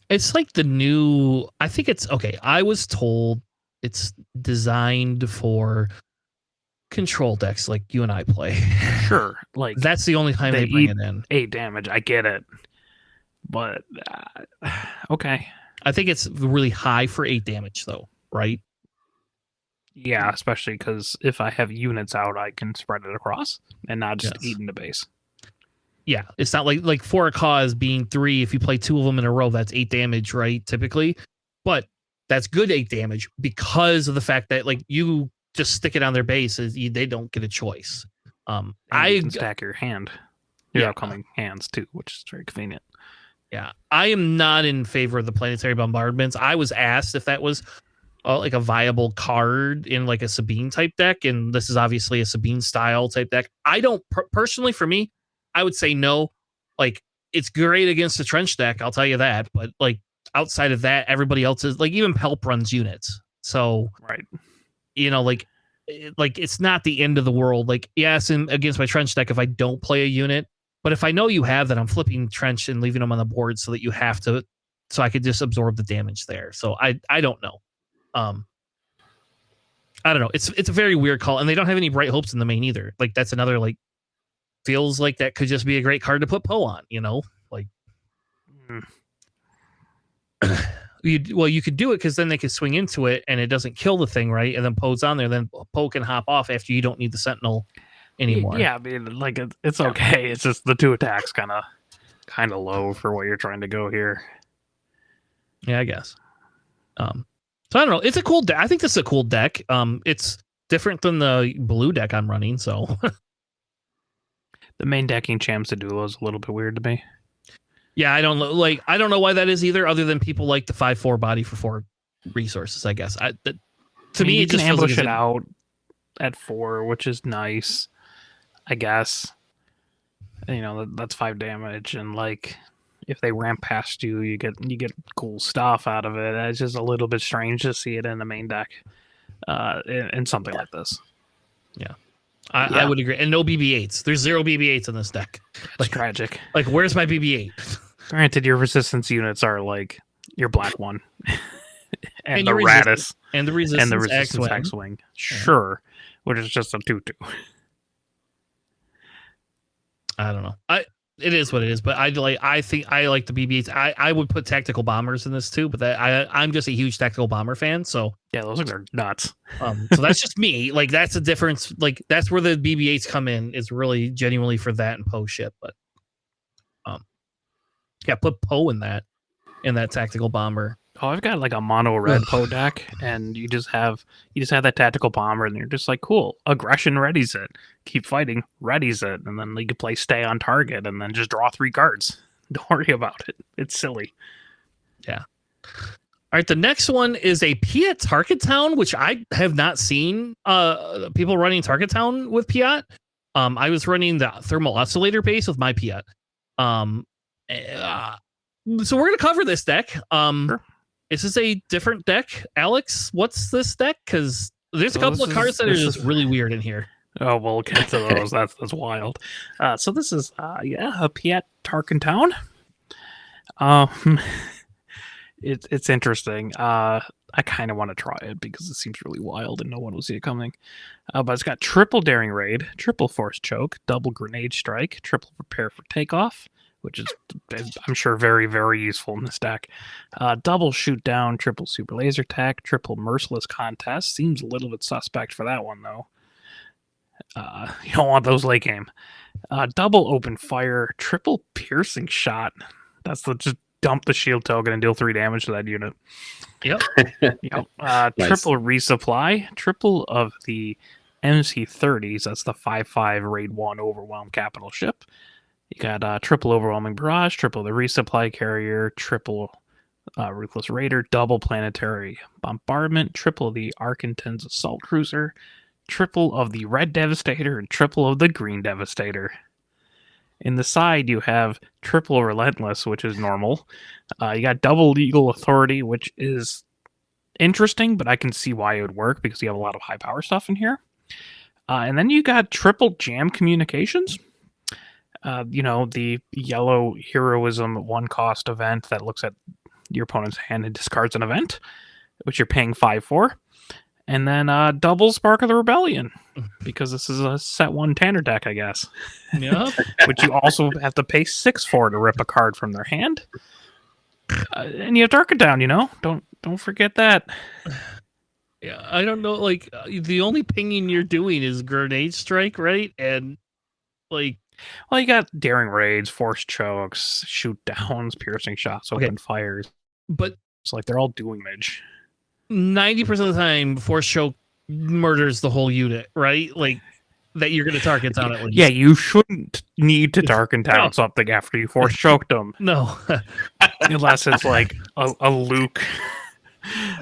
It's like the new, I think it's okay. I was told it's designed for control decks like you and I play. Sure, like that's the only time they bring it in. 8 damage, I get it, but okay. I think it's really high for 8 damage though, right? Yeah, especially because if I have units out, I can spread it across and not just Yes. eat in the base. Yeah, it's not like for a cause being 3. If you play 2 of them in a row, that's 8 damage, right? Typically, but that's good 8 damage because of the fact that like you just stick it on their base, they don't get a choice. And I you can stack your Yeah. upcoming hands too, which is very convenient. Yeah, I am not in favor of the planetary bombardments. I was asked if that was like a viable card in like a Sabine type deck, and this is obviously a Sabine style type deck. I don't personally, for me, I would say no. Like it's great against the trench deck, I'll tell you that. But like outside of that, everybody else is like even Pelp runs units, so Right. you know like it's not the end of the world. Like yes, and against my trench deck, if I don't play a unit. But if I know you have that, I'm flipping trench and leaving them on the board so that you have to, so I could just absorb the damage there. So I don't know. I don't know. It's a very weird call, and they don't have any bright hopes in the main either. Like that's another like feels like that could just be a great card to put Poe on. You know, like you could do it because then they could swing into it and it doesn't kill the thing, right? And then Poe's on there, then Poe can hop off after you don't need the Sentinel anymore. Yeah, I mean, like it's okay. It's just the 2 attacks kind of low for what you're trying to go here. Yeah, I guess. So I don't know. It's a cool deck. I think this is a cool deck. It's different than the blue deck I'm running. So the main decking Champs Adula is a little bit weird to me. Yeah, I don't know why that is either, other than people like the 5/4 body for 4 resources. I guess to me, you it can just feels ambush like it out at 4, which is nice. I guess, you know, that's 5 damage, and like if they ramp past you, you get cool stuff out of it. It's just a little bit strange to see it in the main deck, in something like this. Yeah, I would agree. And no BB-8s. There's 0 BB-8s in this deck. It's tragic. Like, where's my BB-8? Granted, your resistance units are like your black one, and the your Radis, and the resistance X-Wing. X-Wing. Sure, which is just a 2/2. I don't know. It is what it is, but I think I like the BB-8s. I would put tactical bombers in this too, but I'm just a huge tactical bomber fan, so yeah, those things are nuts. So that's just me. Like that's the difference. Like that's where the BB-8s come in. Is really genuinely for that and Poe shit. But yeah, put Poe in that tactical bomber. Oh, I've got like a mono red Poe deck, and you just have that tactical bomber, and you're just like, cool, aggression readies it, keep fighting, readies it, and then you can play stay on target, and then just draw 3 cards. Don't worry about it. It's silly. Yeah. All right, the next one is a Piat Target Town, which I have not seen people running Target Town with Piat. I was running the thermal oscillator base with my Piat. So we're gonna cover this deck. Sure. Is this a different deck, Alex? What's this deck? Because there's a couple of cards that are just really weird in here. Oh, we'll get to those. That's wild. So this is a Piat Tarkin Town. It's interesting. I kind of want to try it because it seems really wild and no one will see it coming. But it's got triple Daring Raid, triple Force Choke, double Grenade Strike, triple Prepare for Takeoff, which is, I'm sure, very, very useful in this deck. Double Shoot Down, triple Super Laser Attack, triple Merciless Contest. Seems a little bit suspect for that one, though. You don't want those late game. Double Open Fire, triple Piercing Shot. That's just dump the shield token and deal 3 damage to that unit. Yep. Yep. Triple resupply, triple of the MC-30s. That's the 5/5 Raid 1 Overwhelm capital ship. You got triple Overwhelming Barrage, triple the Resupply Carrier, triple Ruthless Raider, double Planetary Bombardment, triple the Arkenton's Assault Cruiser, triple of the Red Devastator, and triple of the Green Devastator. In the side, you have triple Relentless, which is normal. You got double Legal Authority, which is interesting, but I can see why it would work because you have a lot of high power stuff in here. And then you got triple Jam Communications. The yellow heroism 1-cost event that looks at your opponent's hand and discards an event, which you're paying 5 for. And then double Spark of the Rebellion, because this is a set 1 Tanner deck, I guess. Yep. Which you also have to pay 6 for to rip a card from their hand. And you have Dark It Down, Don't forget that. Yeah, I don't know. Like, the only pinging you're doing is Grenade Strike, right? And, like... Well, you got Daring Raids, Force Chokes, Shoot Downs, Piercing Shots, Open Fires. But... It's like they're all doing damage. 90% of the time, Force Choke murders the whole unit, right? Like, that you're going to target down at least. Yeah, you shouldn't need to darken down something after you Force Choked them. No. Unless it's like a Luke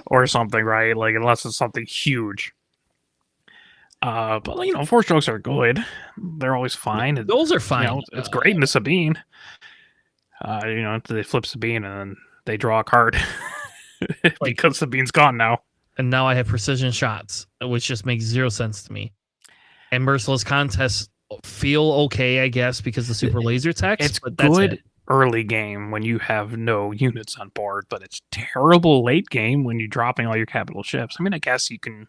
or something, right? Like, unless it's something huge. But, Force Chokes are good. They're always fine. Those are fine. It's great in the Sabine. They flip Sabine and then they draw a card. Because Sabine's gone now. And now I have precision shots, which just makes 0 sense to me. And Merciless Contests feel okay, I guess, because the super laser text. It's good early game when you have no units on board, but it's terrible late game when you're dropping all your capital ships. I mean, I guess you can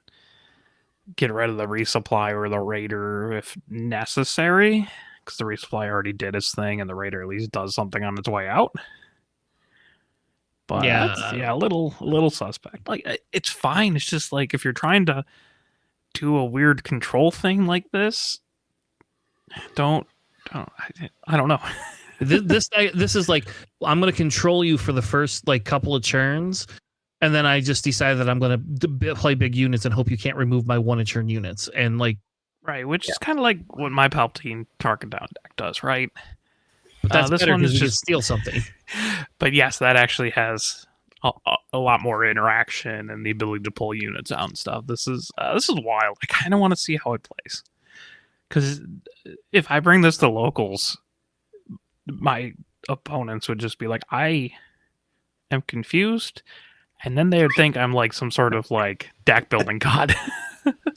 get rid of the resupply or the raider if necessary, because the resupply already did its thing and the raider at least does something on its way out. But a little suspect. Like, it's fine. It's just like if you're trying to do a weird control thing like this, I don't know. This is like, I'm going to control you for the first couple of turns, and then I just decide that I'm going to play big units and hope you can't remove my 1 turn units. And right, which is kind of like what my Palpatine Tarkin Down deck does, right? But that's this better one is you just steal something. But yes, that actually has a lot more interaction and the ability to pull units out and stuff. This is wild. I kind of want to see how it plays, because if I bring this to locals, my opponents would just be like, I am confused, and then they would think I'm like some sort of like deck building god.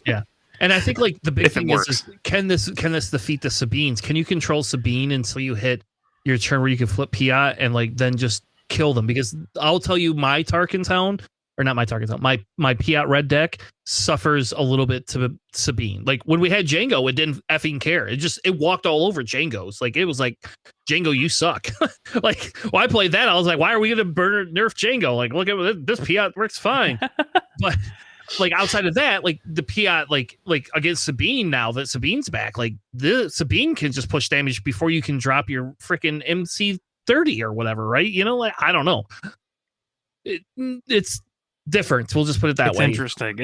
Yeah. And I think the big thing is can this defeat the Sabines? Can you control Sabine until you hit your turn where you can flip Piat and then just kill them? Because I'll tell you, my Tarkin Town, or not my Tarkin Town, my Piat red deck suffers a little bit to Sabine. Like when we had Django, it didn't effing care. It walked all over Django's. Like it was like, Django, you suck. I played that. I was like, why are we gonna nerf Django? Like, look at this Piat works fine. But outside of that, the Piat, against Sabine, now that Sabine's back, the Sabine can just push damage before you can drop your freaking MC-30 or whatever, right? I don't know. It's different. We'll just put it that way. It's interesting.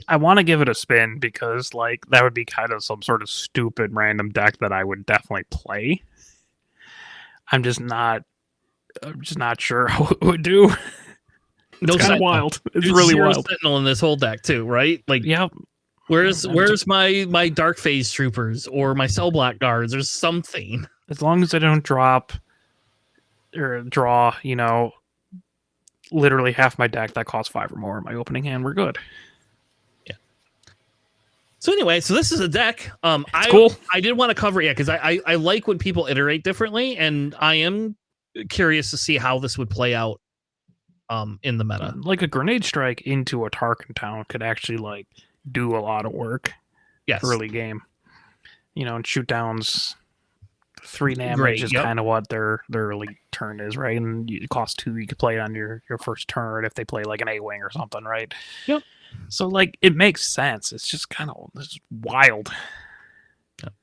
I want to give it a spin because that would be kind of some sort of stupid random deck that I would definitely play. I'm just not sure how it would do. It's kind of wild. It's really wild. Sentinel in this whole deck too, right? Yeah. Where's my Dark Phase Troopers or my Cell Block Guards or something? As long as I don't drop or draw, literally half my deck that costs 5 or more in my opening hand, we're good. Yeah. So anyway, this is a deck. Cool. I did want to cover it, because I like when people iterate differently, and I am curious to see how this would play out in the meta. Like a grenade strike into a Tarkin Town could actually do a lot of work. Yes. Early game. And shoot downs 3 damage is kind of what their early turn is, right? And it costs 2. You could play it on your first turn if they play an A-wing or something, right? Yep. So it makes sense. It's just kind of wild. Yep.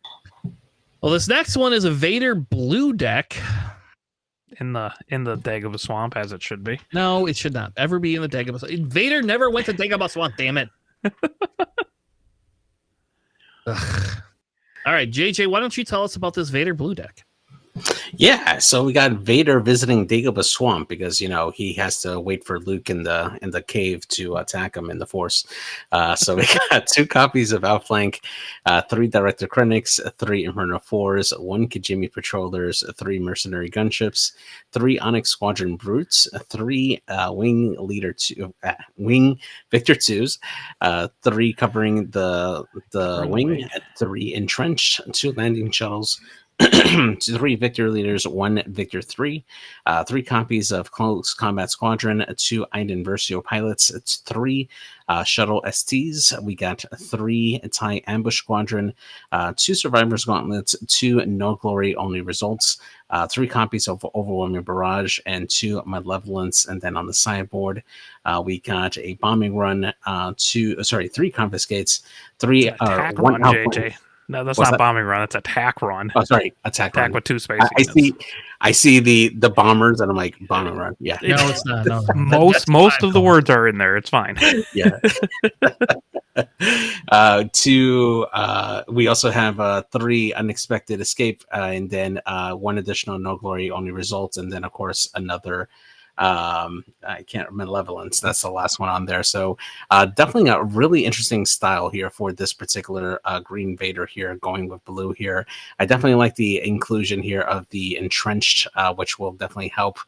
Well, this next one is a Vader blue deck. in the Dagobah Swamp as it should be. No, it should not ever be in the Dagobah Swamp. Vader never went to Dagobah Swamp, damn it. Ugh. All right, JJ, why don't you tell us about this Vader blue deck? Yeah, so we got Vader visiting Dagobah Swamp because he has to wait for Luke in the cave to attack him in the Force. So we got 2 copies of Outflank, 3 Director Krennics, 3 Inferno 4s, 1 Kijimi Patrollers, 3 Mercenary Gunships, 3 Onyx Squadron Brutes, 3 Wing Victor 2s, 3 covering the wing, 3 Entrenched, 2 Landing Shuttles, 3 Victor Leaders, 1 Victor 3, 3 copies of Close Combat Squadron, 2 Iden Versio Pilots, 3 Shuttle STs. We got 3 TIE Ambush Squadron, 2 Survivors Gauntlets, 2 No Glory Only Results, 3 copies of Overwhelming Barrage, and 2 Malevolence. And then on the sideboard, we got a Bombing Run, 3 Confiscates, 3 Attack 1 run, JJ. No, that's not bombing run. It's attack run. Oh, sorry, attack run. With 2 space. I see the bombers, and I'm like, bombing run. Yeah, no, it's not. No. Most of the words are in there. It's fine. Yeah. We also have 3 Unexpected Escape, and then 1 additional No Glory Only Results, and then of course another. I can't remember, Malevolence. That's the last one on there. So definitely a really interesting style here for this particular Green Vader here, going with blue here. I definitely like the inclusion here of the Entrenched, which will definitely help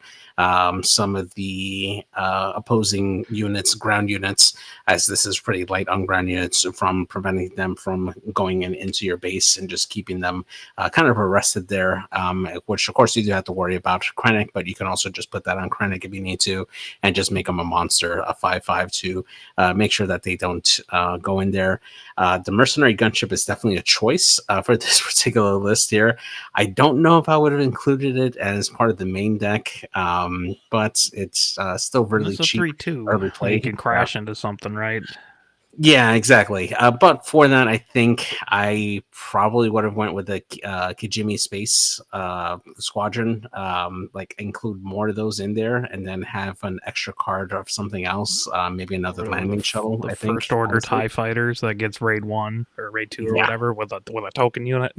some of the opposing units, ground units, as this is pretty light on ground units, from preventing them from going into your base and just keeping them kind of arrested there, which of course you do have to worry about Krennic, but you can also just put that on Krennic if you need to, and just make them a monster, a 5/5, to make sure that they don't go in there. The Mercenary Gunship is definitely a choice for this particular list here. I don't know if I would have included it as part of the main deck, but it's still really cheap. 3/2. Early play. You can crash into something, right? Yeah, exactly. But for that, I think I probably would have went with the Kijimi Space Squadron. Like include more of those in there, and then have an extra card of something else. Maybe another landing shuttle. The I think First Order TIE Fighters that gets raid 1 or raid 2 or whatever with a token unit.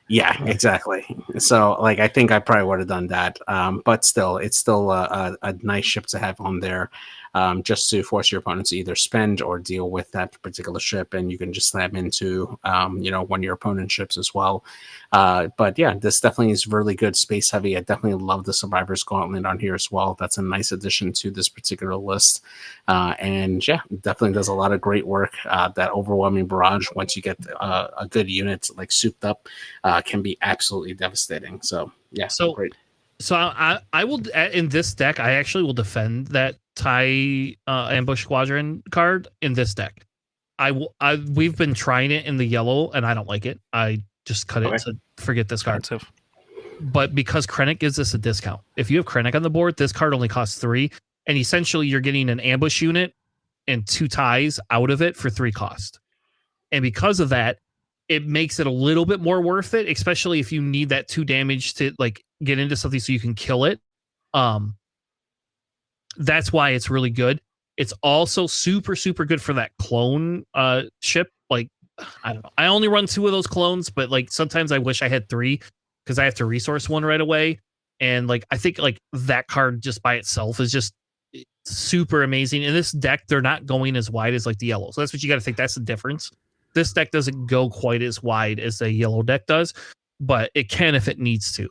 Yeah, exactly. So, like, I think I probably would have done that. But still, it's still a nice ship to have on there, just to force your opponent to either spend or deal with that particular ship, and you can just slam into, one of your opponent's ships as well. But yeah, this definitely is really good space heavy. I definitely love the Survivor's Gauntlet on here as well. That's a nice addition to this particular list. And yeah, definitely does a lot of great work. That Overwhelming Barrage, once you get a good unit like souped up, can be absolutely devastating. So yeah, great. So I will, in this deck, I actually will defend that TIE Ambush Squadron card in this deck. We've been trying it in the yellow, and I don't like it. I just cut it to forget this card. But because Krennic gives us a discount, if you have Krennic on the board, this card only costs 3, and essentially you're getting an ambush unit and 2 ties out of it for 3 cost. And because of that, it makes it a little bit more worth it, especially if you need that 2 damage to like get into something so you can kill it. That's why it's really good. It's also super, super good for that clone ship. Like, I don't know. I only run 2 of those clones, but like sometimes I wish I had 3 because I have to resource 1 right away. And like I think like that card just by itself is just super amazing. In this deck, they're not going as wide as like the yellow. So that's what you got to think. That's the difference. This deck doesn't go quite as wide as the yellow deck does, but it can if it needs to.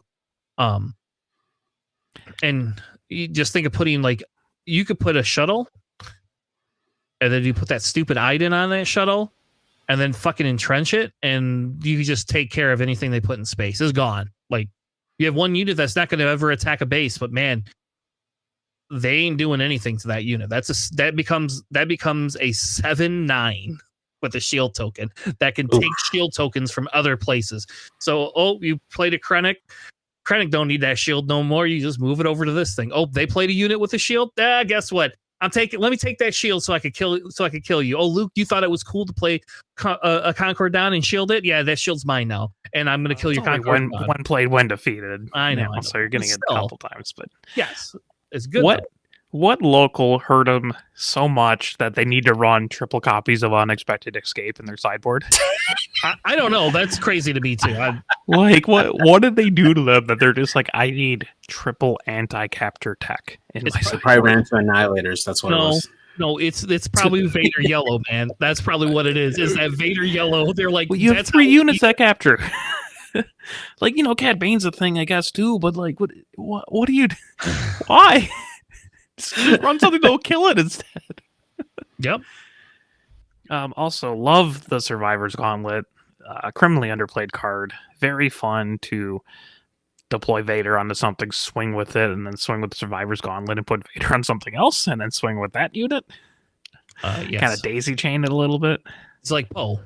And you just think of putting like, you could put a shuttle, and then you put that stupid Iden on that shuttle, and then fucking entrench it, and you just take care of anything they put in space. It's gone. Like, you have 1 unit that's not going to ever attack a base, but man, they ain't doing anything to that unit. That becomes a 7/9 with a shield token that can take shield tokens from other places. So, you played a Krennic. Krennic don't need that shield no more. You just move it over to this thing. Oh, they played a unit with a shield? Guess what? Let me take that shield so I could kill you. Oh, Luke, you thought it was cool to play a Concord down and shield it? Yeah, that shield's mine now, and I'm gonna kill your Concord. When played, when defeated. I know. So you're getting it a couple times, but yes, it's good. What local hurt them so much that they need to run triple copies of Unexpected Escape in their sideboard? I don't know. That's crazy to me too. What did they do to them that they're just like, I need triple anti-capture tech in my sideboard? Probably ran to Annihilators. That's what it was. No, it's probably Vader Yellow, man. That's probably what it is. Is that Vader Yellow? They're like, well, you have 3 units that capture. Like, Cad Bane's a thing, I guess, too. But like, what do you? Why? Just run something that'll kill it instead. Yep. Also, love the Survivor's Gauntlet. Criminally underplayed card. Very fun to deploy Vader onto something, swing with it, and then swing with the Survivor's Gauntlet and put Vader on something else, and then swing with that unit. Yes. Kind of daisy chain it a little bit. It's like Poe.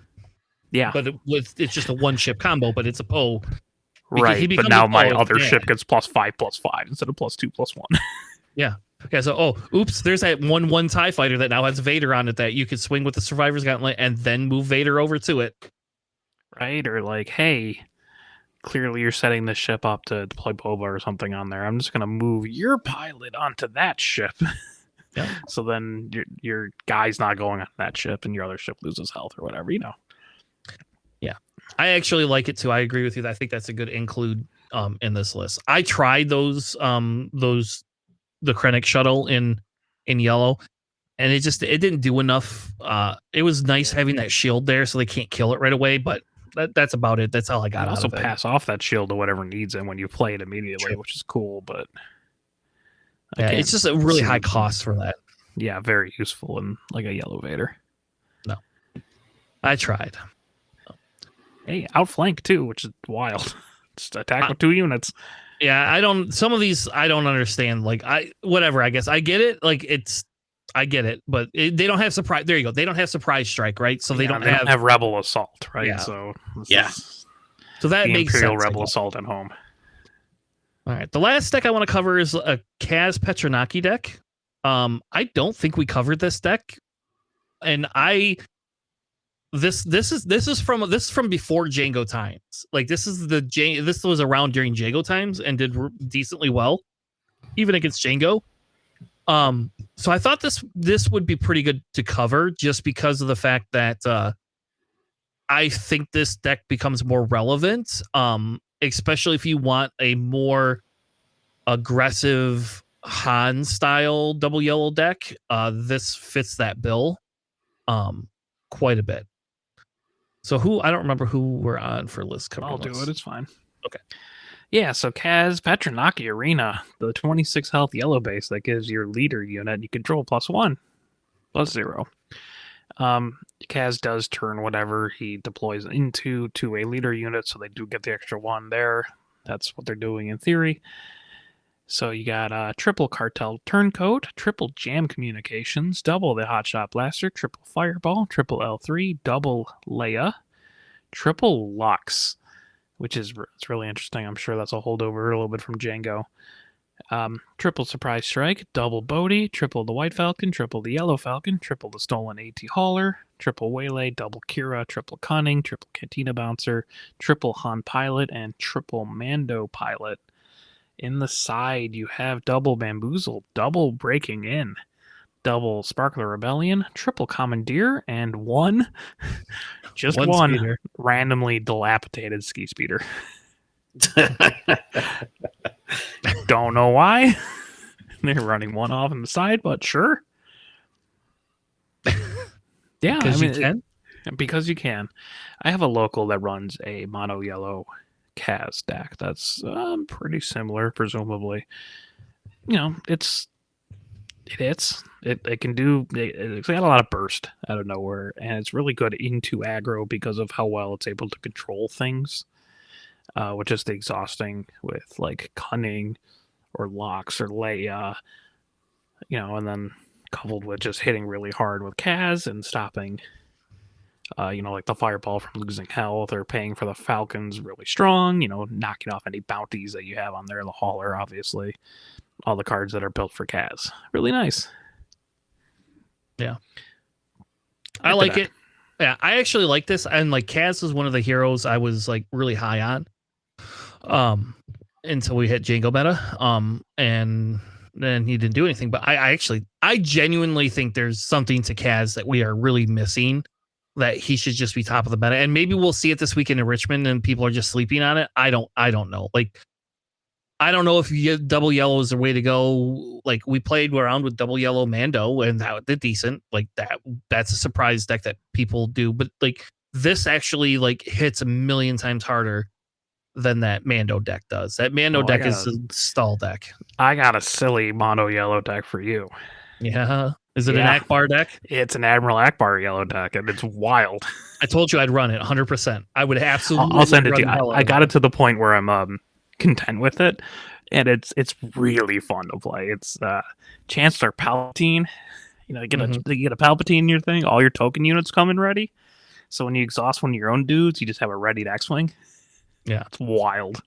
Yeah. But it's just a 1-ship combo, but it's a Poe. Right, but now my other ship gets +5/+5 instead of +2/+1. Yeah. Okay, so oops, there's that 1/1 TIE fighter that now has Vader on it that you could swing with the Survivor's Gauntlet and then move Vader over to it. Right, or like, hey, clearly you're setting this ship up to deploy Boba or something on there. I'm just going to move your pilot onto that ship. Yep. So then your guy's not going on that ship and your other ship loses health or whatever, Yeah. I actually like it too. I agree with you. I think that's a good include in this list. I tried the Krennic shuttle in yellow, and it didn't do enough. It was nice having that shield there so they can't kill it right away, but that's about it. That's all I got. Also pass off that shield to whatever needs it when you play it immediately, which is cool, but yeah, it's just a really high cost for that. Yeah, very useful in like a yellow Vader. No. I tried. Hey, outflank too, which is wild. Just attack with 2 units. Yeah, some of these I don't understand. Like whatever, I guess I get it. Like I get it, but they don't have surprise. There you go. They don't have surprise strike, right? So they don't have rebel assault, right? Yeah. So so that makes Imperial sense. Rebel assault at home. All right, the last deck I want to cover is a Kaz Petronaki deck. I don't think we covered this deck, and this is from before Django times. Like this was around during Django times and did decently well, even against Django. So I thought this would be pretty good to cover just because of the fact that I think this deck becomes more relevant, especially if you want a more aggressive Han style double yellow deck. This fits that bill quite a bit. So I don't remember who we're on for list cover. I'll do it. It's fine. Okay. Yeah, so Kaz Petronaki Arena, the 26 health yellow base that gives your leader unit you control +1/+0. Kaz does turn whatever he deploys into to a leader unit, so they do get the extra 1 there. That's what they're doing in theory. So you got triple Cartel Turncoat, triple Jam Communications, double the Hotshot Blaster, triple Fireball, triple L3, double Leia, triple Lux, which is it's really interesting. I'm sure that's a holdover a little bit from Django. Triple Surprise Strike, double Bodhi, triple the White Falcon, triple the Yellow Falcon, triple the Stolen AT Hauler, triple Waylay, double Kira, triple Cunning, triple Cantina Bouncer, triple Han Pilot, and triple Mando Pilot. In the side, you have double Bamboozle, double Breaking In, double Sparkler Rebellion, triple Commandeer, and one speeder. Randomly dilapidated Ski Speeder. Don't know why. They're running one off on the side, but sure. Yeah, because you can. I have a local that runs a mono yellow Kaz deck that's pretty similar, presumably. It can do. It's got a lot of burst out of nowhere, and it's really good into aggro because of how well it's able to control things, which is the exhausting with like Cunning or Locks or Leia, and then coupled with just hitting really hard with Kaz and stopping. Like the Fireball from losing health or paying for the Falcons really strong, knocking off any bounties that you have on there, the Hauler, obviously. All the cards that are built for Kaz. Really nice. I like it. Yeah, I actually like this, and like Kaz was one of the heroes I was like really high on, until we hit Django meta, and then he didn't do anything. But I genuinely think there's something to Kaz that we are really missing, that he should just be top of the meta, and maybe we'll see it this weekend in Richmond, and people are just sleeping on it. I don't know. Like, I don't know if double yellow is the way to go. Like, we played around with double yellow Mando, and that did decent. Like that's a surprise deck that people do. But like, this actually like hits a million times harder than that Mando deck does. That Mando deck is a stall deck. I got a silly mono yellow deck for you. Yeah. Is it an Akbar deck? It's an Admiral Akbar yellow deck, and it's wild. I told you I'd run it 100%. I would absolutely. I'll send it to you. I got it to the point where I'm content with it, and it's really fun to play. It's Chancellor Palpatine. You know, you get a Palpatine in your thing. All your token units come in ready. So when you exhaust one of your own dudes, you just have a ready X-wing. Yeah, it's wild.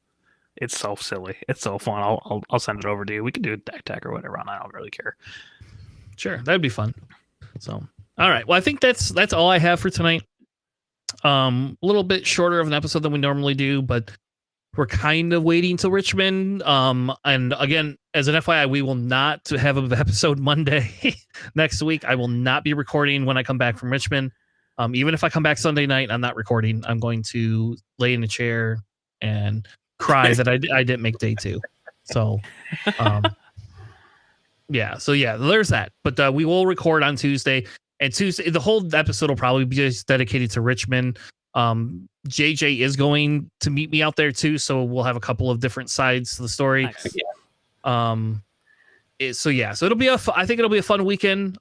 It's so silly. It's so fun. I'll send it over to you. We can do a deck tech or whatever on. I don't really care. Sure, that'd be fun. So, all right. Well, I think that's all I have for tonight. A little bit shorter of an episode than we normally do, but we're kind of waiting till Richmond. And again, as an FYI, we will not have an episode Monday next week. I will not be recording when I come back from Richmond. Even if I come back Sunday night, I'm not recording. I'm going to lay in a chair and cry that I didn't make day 2. So, yeah. So yeah, there's that. But we will record on Tuesday, and Tuesday the whole episode will probably be just dedicated to Richmond. JJ is going to meet me out there too, so we'll have a couple of different sides to the story. Nice. So it'll be I think it'll be a fun weekend.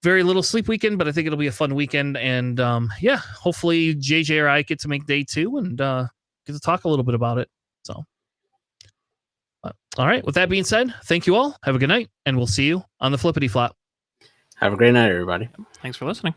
Very little sleep weekend, but I think it'll be a fun weekend, and hopefully JJ or I get to make day 2 and get to talk a little bit about it. So, all right. With that being said, thank you all. Have a good night, and we'll see you on the flippity flop. Have a great night, everybody. Thanks for listening.